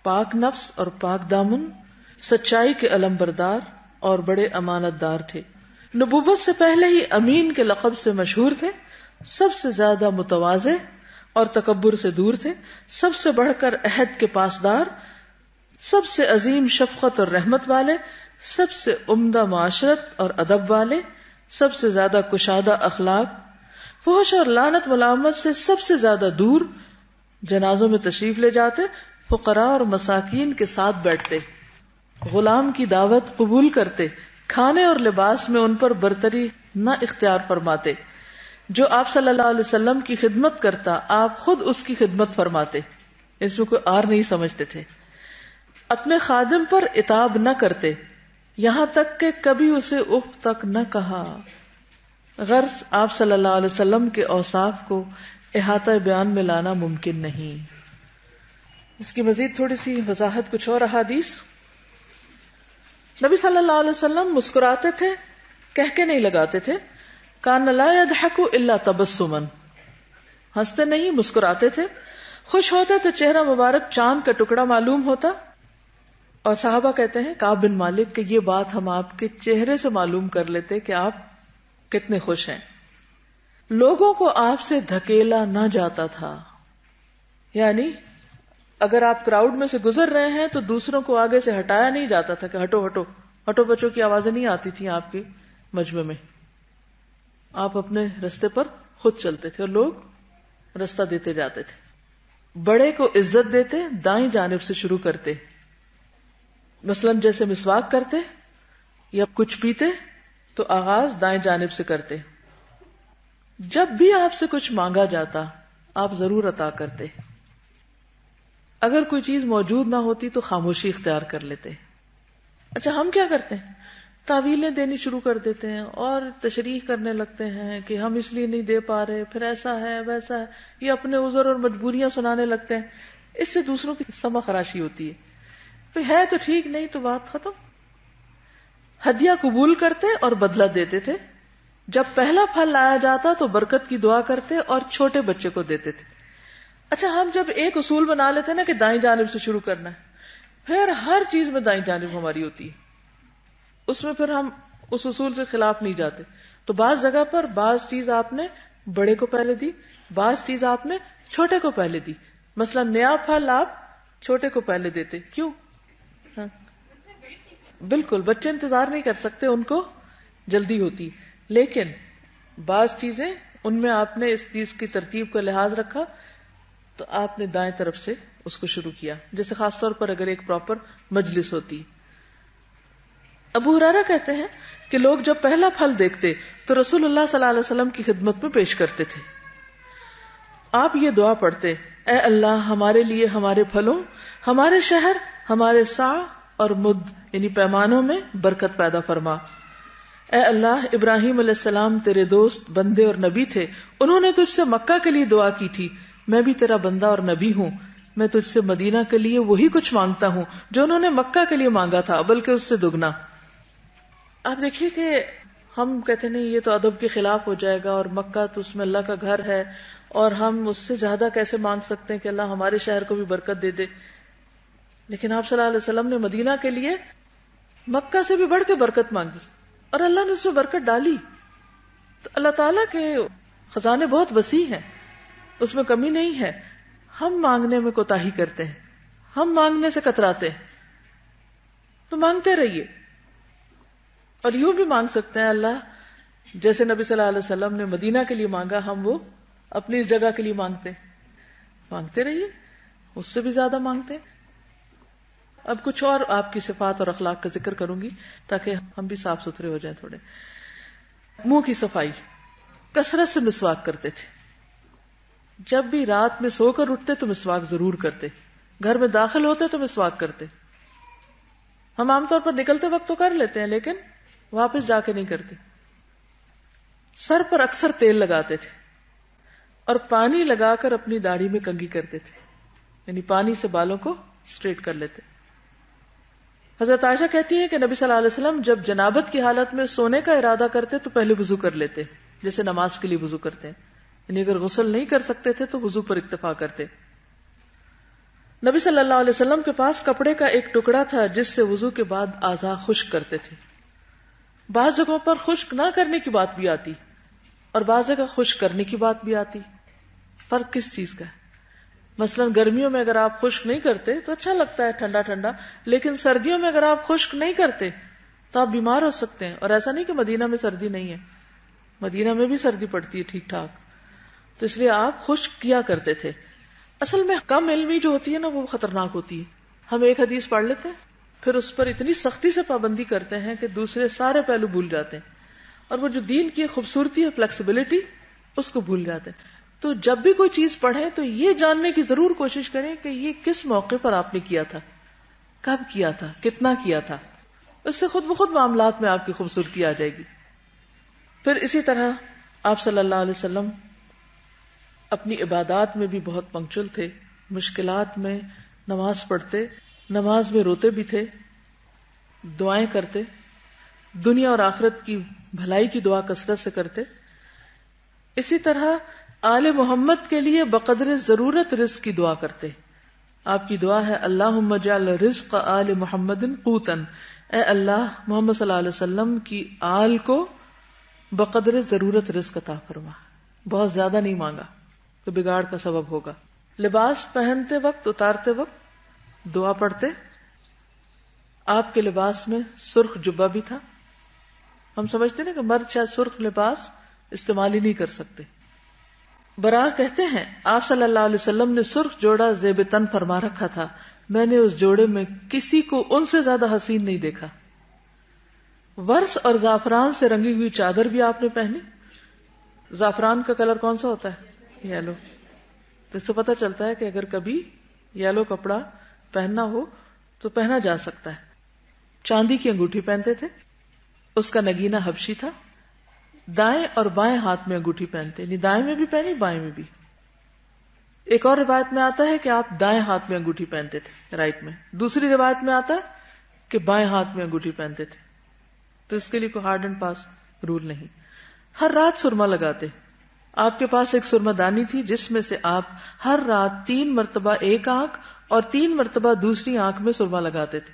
پاک نفس اور پاک دامن، سچائی کے علم بردار اور بڑے امانت دار تھے. نبوت سے پہلے ہی امین کے لقب سے مشہور تھے. سب سے زیادہ متواضع اور تکبر سے دور تھے. سب سے بڑھ کر عہد کے پاسدار، سب سے عظیم شفقت اور رحمت والے، سب سے عمدہ معاشرت اور ادب والے، سب سے زیادہ کشادہ اخلاق، فحش اور لعنت ملامت سے سب سے زیادہ دور، جنازوں میں تشریف لے جاتے، فقراء اور مساکین کے ساتھ بیٹھتے، غلام کی دعوت قبول کرتے، کھانے اور لباس میں ان پر برتری نہ اختیار فرماتے. جو آپ صلی اللہ علیہ وسلم کی خدمت کرتا آپ خود اس کی خدمت فرماتے، اس میں کوئی آر نہیں سمجھتے تھے. اپنے خادم پر عتاب نہ کرتے، یہاں تک کہ کبھی اسے اف تک نہ کہا. غرض آپ صلی اللہ علیہ وسلم کے اوصاف کو احاطہ بیان میں لانا ممکن نہیں. اس کی مزید تھوڑی سی وضاحت، کچھ اور احادیث. نبی صلی اللہ علیہ وسلم مسکراتے تھے، کہہ کے نہیں لگاتے تھے. کان لا یضحک الا تبسما، ہنستے نہیں مسکراتے تھے. خوش ہوتے تو چہرہ مبارک چاند کا ٹکڑا معلوم ہوتا. اور صحابہ کہتے ہیں کعب بن مالک کہ یہ بات ہم آپ کے چہرے سے معلوم کر لیتے کہ آپ کتنے خوش ہیں. لوگوں کو آپ سے دھکیلا نہ جاتا تھا، یعنی اگر آپ کراؤڈ میں سے گزر رہے ہیں تو دوسروں کو آگے سے ہٹایا نہیں جاتا تھا کہ ہٹو ہٹو ہٹو بچوں کی آوازیں نہیں آتی تھیں آپ کے مجمع میں. آپ اپنے رستے پر خود چلتے تھے اور لوگ رستہ دیتے جاتے تھے. بڑے کو عزت دیتے، دائیں جانب سے شروع کرتے. مثلا جیسے مسواک کرتے یا کچھ پیتے تو آغاز دائیں جانب سے کرتے. جب بھی آپ سے کچھ مانگا جاتا آپ ضرور عطا کرتے. اگر کوئی چیز موجود نہ ہوتی تو خاموشی اختیار کر لیتے. اچھا، ہم کیا کرتے ہیں؟ تعویلیں دینی شروع کر دیتے ہیں اور تشریح کرنے لگتے ہیں کہ ہم اس لیے نہیں دے پا رہے، پھر ایسا ہے ویسا ہے، یہ اپنے عذر اور مجبوریاں سنانے لگتے ہیں. اس سے دوسروں کی سمع خراشی ہوتی ہے. ہے تو ٹھیک، نہیں تو بات ختم. ہدیہ قبول کرتے اور بدلہ دیتے تھے. جب پہلا پھل لایا جاتا تو برکت کی دعا کرتے اور چھوٹے بچے کو دیتے تھے. اچھا، ہم جب ایک اصول بنا لیتے نا کہ دائیں جانب سے شروع کرنا ہے، پھر ہر چیز میں دائیں جانب ہماری ہوتی ہے. اس میں پھر ہم اس اصول سے خلاف نہیں جاتے. تو بعض جگہ پر بعض چیز آپ نے بڑے کو پہلے دی، بعض چیز آپ نے چھوٹے کو پہلے دی. مثلا نیا پھل آپ چھوٹے کو پہلے دیتے، کیوں؟ ہاں بالکل، بچے انتظار نہیں کر سکتے، ان کو جلدی ہوتی. لیکن بعض چیزیں ان میں آپ نے اس چیز کی ترتیب کا لحاظ رکھا تو آپ نے دائیں طرف سے اس کو شروع کیا. جیسے خاص طور پر اگر ایک پراپر مجلس ہوتی. ابو ہریرہ کہتے ہیں کہ لوگ جب پہلا پھل دیکھتے تو رسول اللہ صلی اللہ علیہ وسلم کی خدمت میں پیش کرتے تھے. آپ یہ دعا پڑھتے، اے اللہ ہمارے لیے ہمارے پھلوں، ہمارے شہر، ہمارے سا اور مد یعنی پیمانوں میں برکت پیدا فرما. اے اللہ ابراہیم علیہ السلام تیرے دوست، بندے اور نبی تھے، انہوں نے تجھ سے مکہ کے لیے دعا کی تھی، میں بھی تیرا بندہ اور نبی ہوں، میں تجھ سے مدینہ کے لیے وہی کچھ مانگتا ہوں جو انہوں نے مکہ کے لیے مانگا تھا، بلکہ اس سے دگنا. آپ دیکھیے کہ ہم کہتے نہیں یہ تو ادب کے خلاف ہو جائے گا، اور مکہ تو اس میں اللہ کا گھر ہے، اور ہم اس سے زیادہ کیسے مانگ سکتے ہیں کہ اللہ ہمارے شہر کو بھی برکت دے دے. لیکن آپ صلی اللہ علیہ وسلم نے مدینہ کے لیے مکہ سے بھی بڑھ کے برکت مانگی اور اللہ نے اس میں برکت ڈالی. تو اللہ تعالیٰ کے خزانے بہت وسیع ہیں، اس میں کمی نہیں ہے. ہم مانگنے میں کوتاہی کرتے ہیں، ہم مانگنے سے کتراتے ہیں. تو مانگتے رہیے، اور یوں بھی مانگ سکتے ہیں اللہ جیسے نبی صلی اللہ علیہ وسلم نے مدینہ کے لیے مانگا، ہم وہ اپنی اس جگہ کے لیے مانگتے رہیے، اس سے بھی زیادہ مانگتے ہیں. اب کچھ اور آپ کی صفات اور اخلاق کا ذکر کروں گی تاکہ ہم بھی صاف ستھرے ہو جائیں تھوڑے. منہ کی صفائی، کثرت سے مسواک کرتے تھے. جب بھی رات میں سو کر اٹھتے تو مسواک ضرور کرتے، گھر میں داخل ہوتے تو مسواک کرتے. ہم عام طور پر نکلتے وقت تو کر لیتے ہیں لیکن واپس جا کے نہیں کرتے. سر پر اکثر تیل لگاتے تھے اور پانی لگا کر اپنی داڑھی میں کنگھی کرتے تھے، یعنی پانی سے بالوں کو اسٹریٹ کر لیتے. حضرت عائشہ کہتی ہیں کہ نبی صلی اللہ علیہ وسلم جب جنابت کی حالت میں سونے کا ارادہ کرتے تو پہلے وضو کر لیتے، جیسے نماز کے لیے وضو کرتے ہیں. یعنی اگر غسل نہیں کر سکتے تھے تو وضو پر اکتفا کرتے. نبی صلی اللہ علیہ وسلم کے پاس کپڑے کا ایک ٹکڑا تھا جس سے وضو کے بعد اعضاء خشک کرتے تھے. بعض جگہوں پر خشک نہ کرنے کی بات بھی آتی اور بعض جگہ خشک کرنے کی بات بھی آتی. فرق کس چیز کا ہے؟ مثلا گرمیوں میں اگر آپ خشک نہیں کرتے تو اچھا لگتا ہے ٹھنڈا ٹھنڈا، لیکن سردیوں میں اگر آپ خشک نہیں کرتے تو آپ بیمار ہو سکتے ہیں. اور ایسا نہیں کہ مدینہ میں سردی نہیں ہے، مدینہ میں بھی سردی پڑتی ہے ٹھیک ٹھاک. تو اس لیے آپ خشک کیا کرتے تھے. اصل میں کم علمی جو ہوتی ہے نا وہ خطرناک ہوتی ہے. ہم ایک حدیث پڑھ لیتے ہیں پھر اس پر اتنی سختی سے پابندی کرتے ہیں کہ دوسرے سارے پہلو بھول جاتے ہیں، اور وہ جو دین کی خوبصورتی ہے فلیکسیبلٹی اس کو بھول جاتے ہیں. تو جب بھی کوئی چیز پڑھیں تو یہ جاننے کی ضرور کوشش کریں کہ یہ کس موقع پر آپ نے کیا تھا، کب کیا تھا، کتنا کیا تھا. اس سے خود بخود معاملات میں آپ کی خوبصورتی آ جائے گی. پھر اسی طرح آپ صلی اللہ علیہ وسلم اپنی عبادات میں بھی بہت پنکچول تھے. مشکلات میں نماز پڑھتے، نماز میں روتے بھی تھے، دعائیں کرتے، دنیا اور آخرت کی بھلائی کی دعا کثرت سے کرتے. اسی طرح آل محمد کے لیے بقدر ضرورت رزق کی دعا کرتے. آپ کی دعا ہے اللہم اجعل رزق آل محمد قوتاً، اے اللہ محمد صلی اللہ علیہ وسلم کی آل کو بقدر ضرورت رزق عطا فرما. بہت زیادہ نہیں مانگا کہ بگاڑ کا سبب ہوگا. لباس پہنتے وقت، اتارتے وقت دعا پڑھتے. آپ کے لباس میں سرخ جبہ بھی تھا. ہم سمجھتے نا کہ مرد شاید سرخ لباس استعمال ہی نہیں کر سکتے. براہ کہتے ہیں آپ صلی اللہ علیہ وسلم نے سرخ جوڑا زیب تن فرما رکھا تھا، میں نے اس جوڑے میں کسی کو ان سے زیادہ حسین نہیں دیکھا. ورس اور زعفران سے رنگی ہوئی چادر بھی آپ نے پہنی. زعفران کا کلر کون سا ہوتا ہے؟ یلو. تو اس سے پتہ چلتا ہے کہ اگر کبھی یلو کپڑا پہننا ہو تو پہنا جا سکتا ہے. چاندی کی انگوٹھی پہنتے تھے، اس کا نگینہ حبشی تھا. دائیں اور بائیں ہاتھ میں انگوٹھی پہنتے، یعنی دائیں میں بھی پہنی بائیں میں بھی. ایک اور روایت میں آتا ہے کہ آپ دائیں ہاتھ میں انگوٹھی پہنتے تھے، رائٹ میں. دوسری روایت میں آتا ہے کہ بائیں ہاتھ میں انگوٹھی پہنتے تھے. تو اس کے لیے کوئی ہارڈ اینڈ فاسٹ رول نہیں. ہر رات سرما لگاتے. آپ کے پاس ایک سرما دانی تھی جس میں سے آپ ہر رات 3 مرتبہ ایک آنکھ اور 3 مرتبہ دوسری آنکھ میں سرما لگاتے تھے.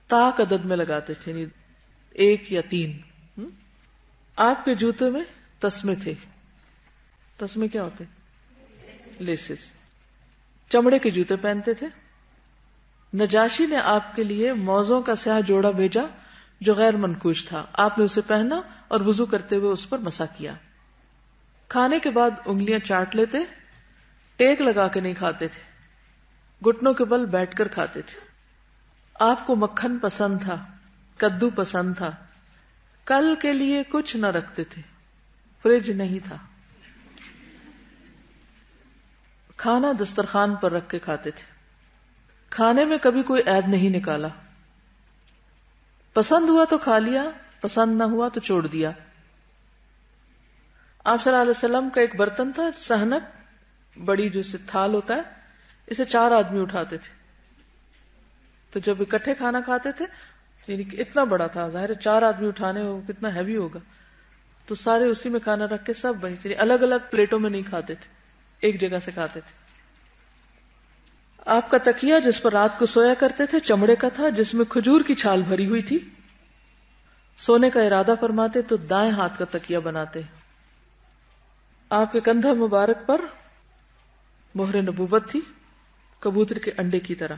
طاق عدد میں لگاتے تھے، یعنی 1 یا 3۔ آپ کے جوتے میں تسمے تھے۔ تسمے کیا ہوتے؟ لیسز۔ چمڑے کے جوتے پہنتے تھے۔ نجاشی نے آپ کے لیے موزوں کا سیاہ جوڑا بھیجا جو غیر منقوش تھا، آپ نے اسے پہنا اور وضو کرتے ہوئے اس پر مسح کیا۔ کھانے کے بعد انگلیاں چاٹ لیتے، ٹیک لگا کے نہیں کھاتے تھے، گھٹنوں کے بل بیٹھ کر کھاتے تھے۔ آپ کو مکھن پسند تھا، کدو پسند تھا، کل کے لیے کچھ نہ رکھتے تھے، فریج نہیں تھا، کھانا دسترخوان پر رکھ کے کھاتے تھے، کھانے میں کبھی کوئی عیب نہیں نکالا، پسند ہوا تو کھا لیا، پسند نہ ہوا تو چھوڑ دیا۔ آپ صلی اللہ علیہ وسلم کا ایک برتن تھا، سہنک، بڑی جو سے تھال ہوتا ہے، اسے 4 آدمی اٹھاتے تھے، تو جب اکٹھے کھانا کھاتے تھے، یعنی کہ اتنا بڑا تھا، ظاہر ہے 4 آدمی اٹھانے ہو کتنا ہیوی ہوگا، تو سارے اسی میں کھانا رکھ کے سب وہیں سے، الگ الگ پلیٹوں میں نہیں کھاتے تھے، ایک جگہ سے کھاتے تھے۔ آپ کا تکیہ جس پر رات کو سویا کرتے تھے چمڑے کا تھا جس میں کھجور کی چھال بھری ہوئی تھی۔ سونے کا ارادہ فرماتے تو دائیں ہاتھ کا تکیہ بناتے۔ آپ کے کندھا مبارک پر مہر نبوت تھی، کبوتر کے انڈے کی طرح،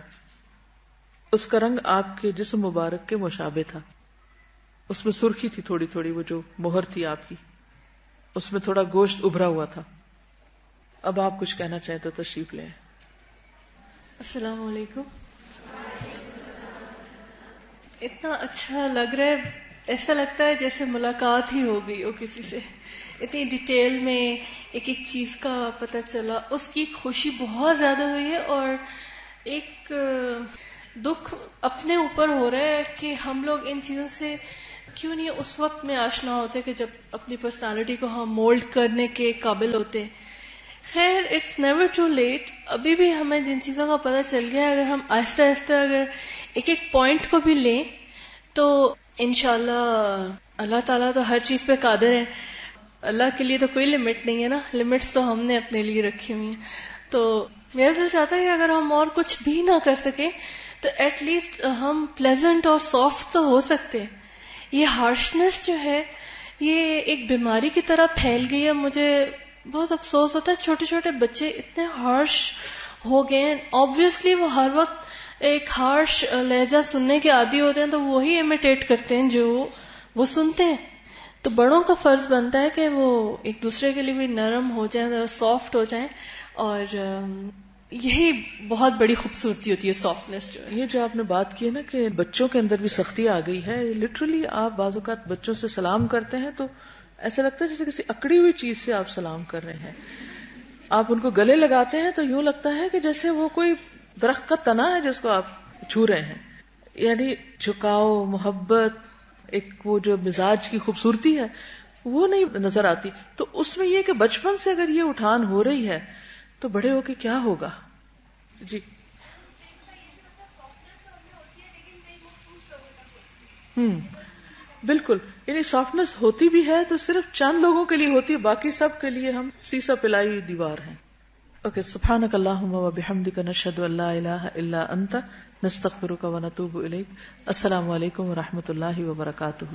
اس کا رنگ آپ کے جسم مبارک کے مشابہ تھا، اس میں سرخی تھی تھوڑی تھوڑی، وہ جو مہر تھی آپ کی، اس میں تھوڑا گوشت ابھرا ہوا تھا۔ اب آپ کچھ کہنا چاہیں تو تشریف لیں۔ السلام علیکم۔ اتنا اچھا لگ رہا ہے، ایسا لگتا ہے جیسے ملاقات ہی ہو گئی ہو کسی سے، اتنی ڈیٹیل میں ایک ایک چیز کا پتہ چلا، اس کی خوشی بہت زیادہ ہوئی ہے، اور ایک دکھ اپنے اوپر ہو رہا ہے کہ ہم لوگ ان چیزوں سے کیوں نہیں اس وقت میں آشنا ہوتے کہ جب اپنی پرسنالٹی کو ہم مولڈ کرنے کے قابل ہوتے۔ خیر، اٹس نیور ٹو لیٹ، ابھی بھی ہمیں جن چیزوں کا پتہ چل گیا، اگر ہم آہستہ آہستہ اگر ایک ایک پوائنٹ کو بھی لیں تو انشاءاللہ اللہ تعالیٰ تو ہر چیز پہ قادر ہے، اللہ کے لیے تو کوئی لمٹ نہیں ہے نا، لمٹس تو ہم نے اپنے لیے رکھی ہوئی ہیں۔ تو میرا دل چاہتا ہے کہ اگر ہم اور کچھ بھی نہ کر سکیں تو ایٹ لیسٹ ہم پلیزنٹ اور سافٹ تو ہو سکتے ہیں۔ یہ ہارشنس جو ہے یہ ایک بیماری کی طرح پھیل گئی ہے، مجھے بہت افسوس ہوتا ہے، چھوٹے چھوٹے بچے اتنے ہارش ہو گئے ہیں، آبویسلی وہ ہر وقت ایک ہارش لہجہ سننے کے عادی ہوتے ہیں تو وہی امیٹیٹ کرتے ہیں جو وہ سنتے ہیں۔ تو بڑوں کا فرض بنتا ہے کہ وہ ایک دوسرے کے لیے بھی نرم ہو جائیں، ذرا سافٹ ہو جائیں، اور یہی بہت بڑی خوبصورتی ہوتی ہے سافٹنس جو ہے۔ یہ جو آپ نے بات کی ہے نا کہ بچوں کے اندر بھی سختی آ گئی ہے، لٹرلی آپ بعض اوقات بچوں سے سلام کرتے ہیں تو ایسا لگتا ہے جیسے کسی اکڑی ہوئی چیز سے آپ سلام کر رہے ہیں، آپ ان کو گلے لگاتے ہیں تو یوں لگتا ہے کہ جیسے وہ کوئی درخت کا تنا ہے جس کو آپ چھو رہے ہیں، یعنی جھکاؤ، محبت، ایک وہ جو مزاج کی خوبصورتی ہے وہ نہیں نظر آتی۔ تو اس میں یہ کہ بچپن سے اگر یہ اٹھان ہو رہی ہے تو بڑے ہو کے کیا ہوگا؟ جی بالکل، یعنی سافٹنس ہوتی بھی ہے تو صرف چند لوگوں کے لیے ہوتی ہے، باقی سب کے لیے ہم سیسا پلائی ہوئی دیوار ہیں۔ اوکے، سبحانک اللہم و بحمدک، نشہد ان لا الہ الا انت، نستغفرک و نتوب الیک۔ السلام علیکم و رحمۃ اللہ وبرکاتہ۔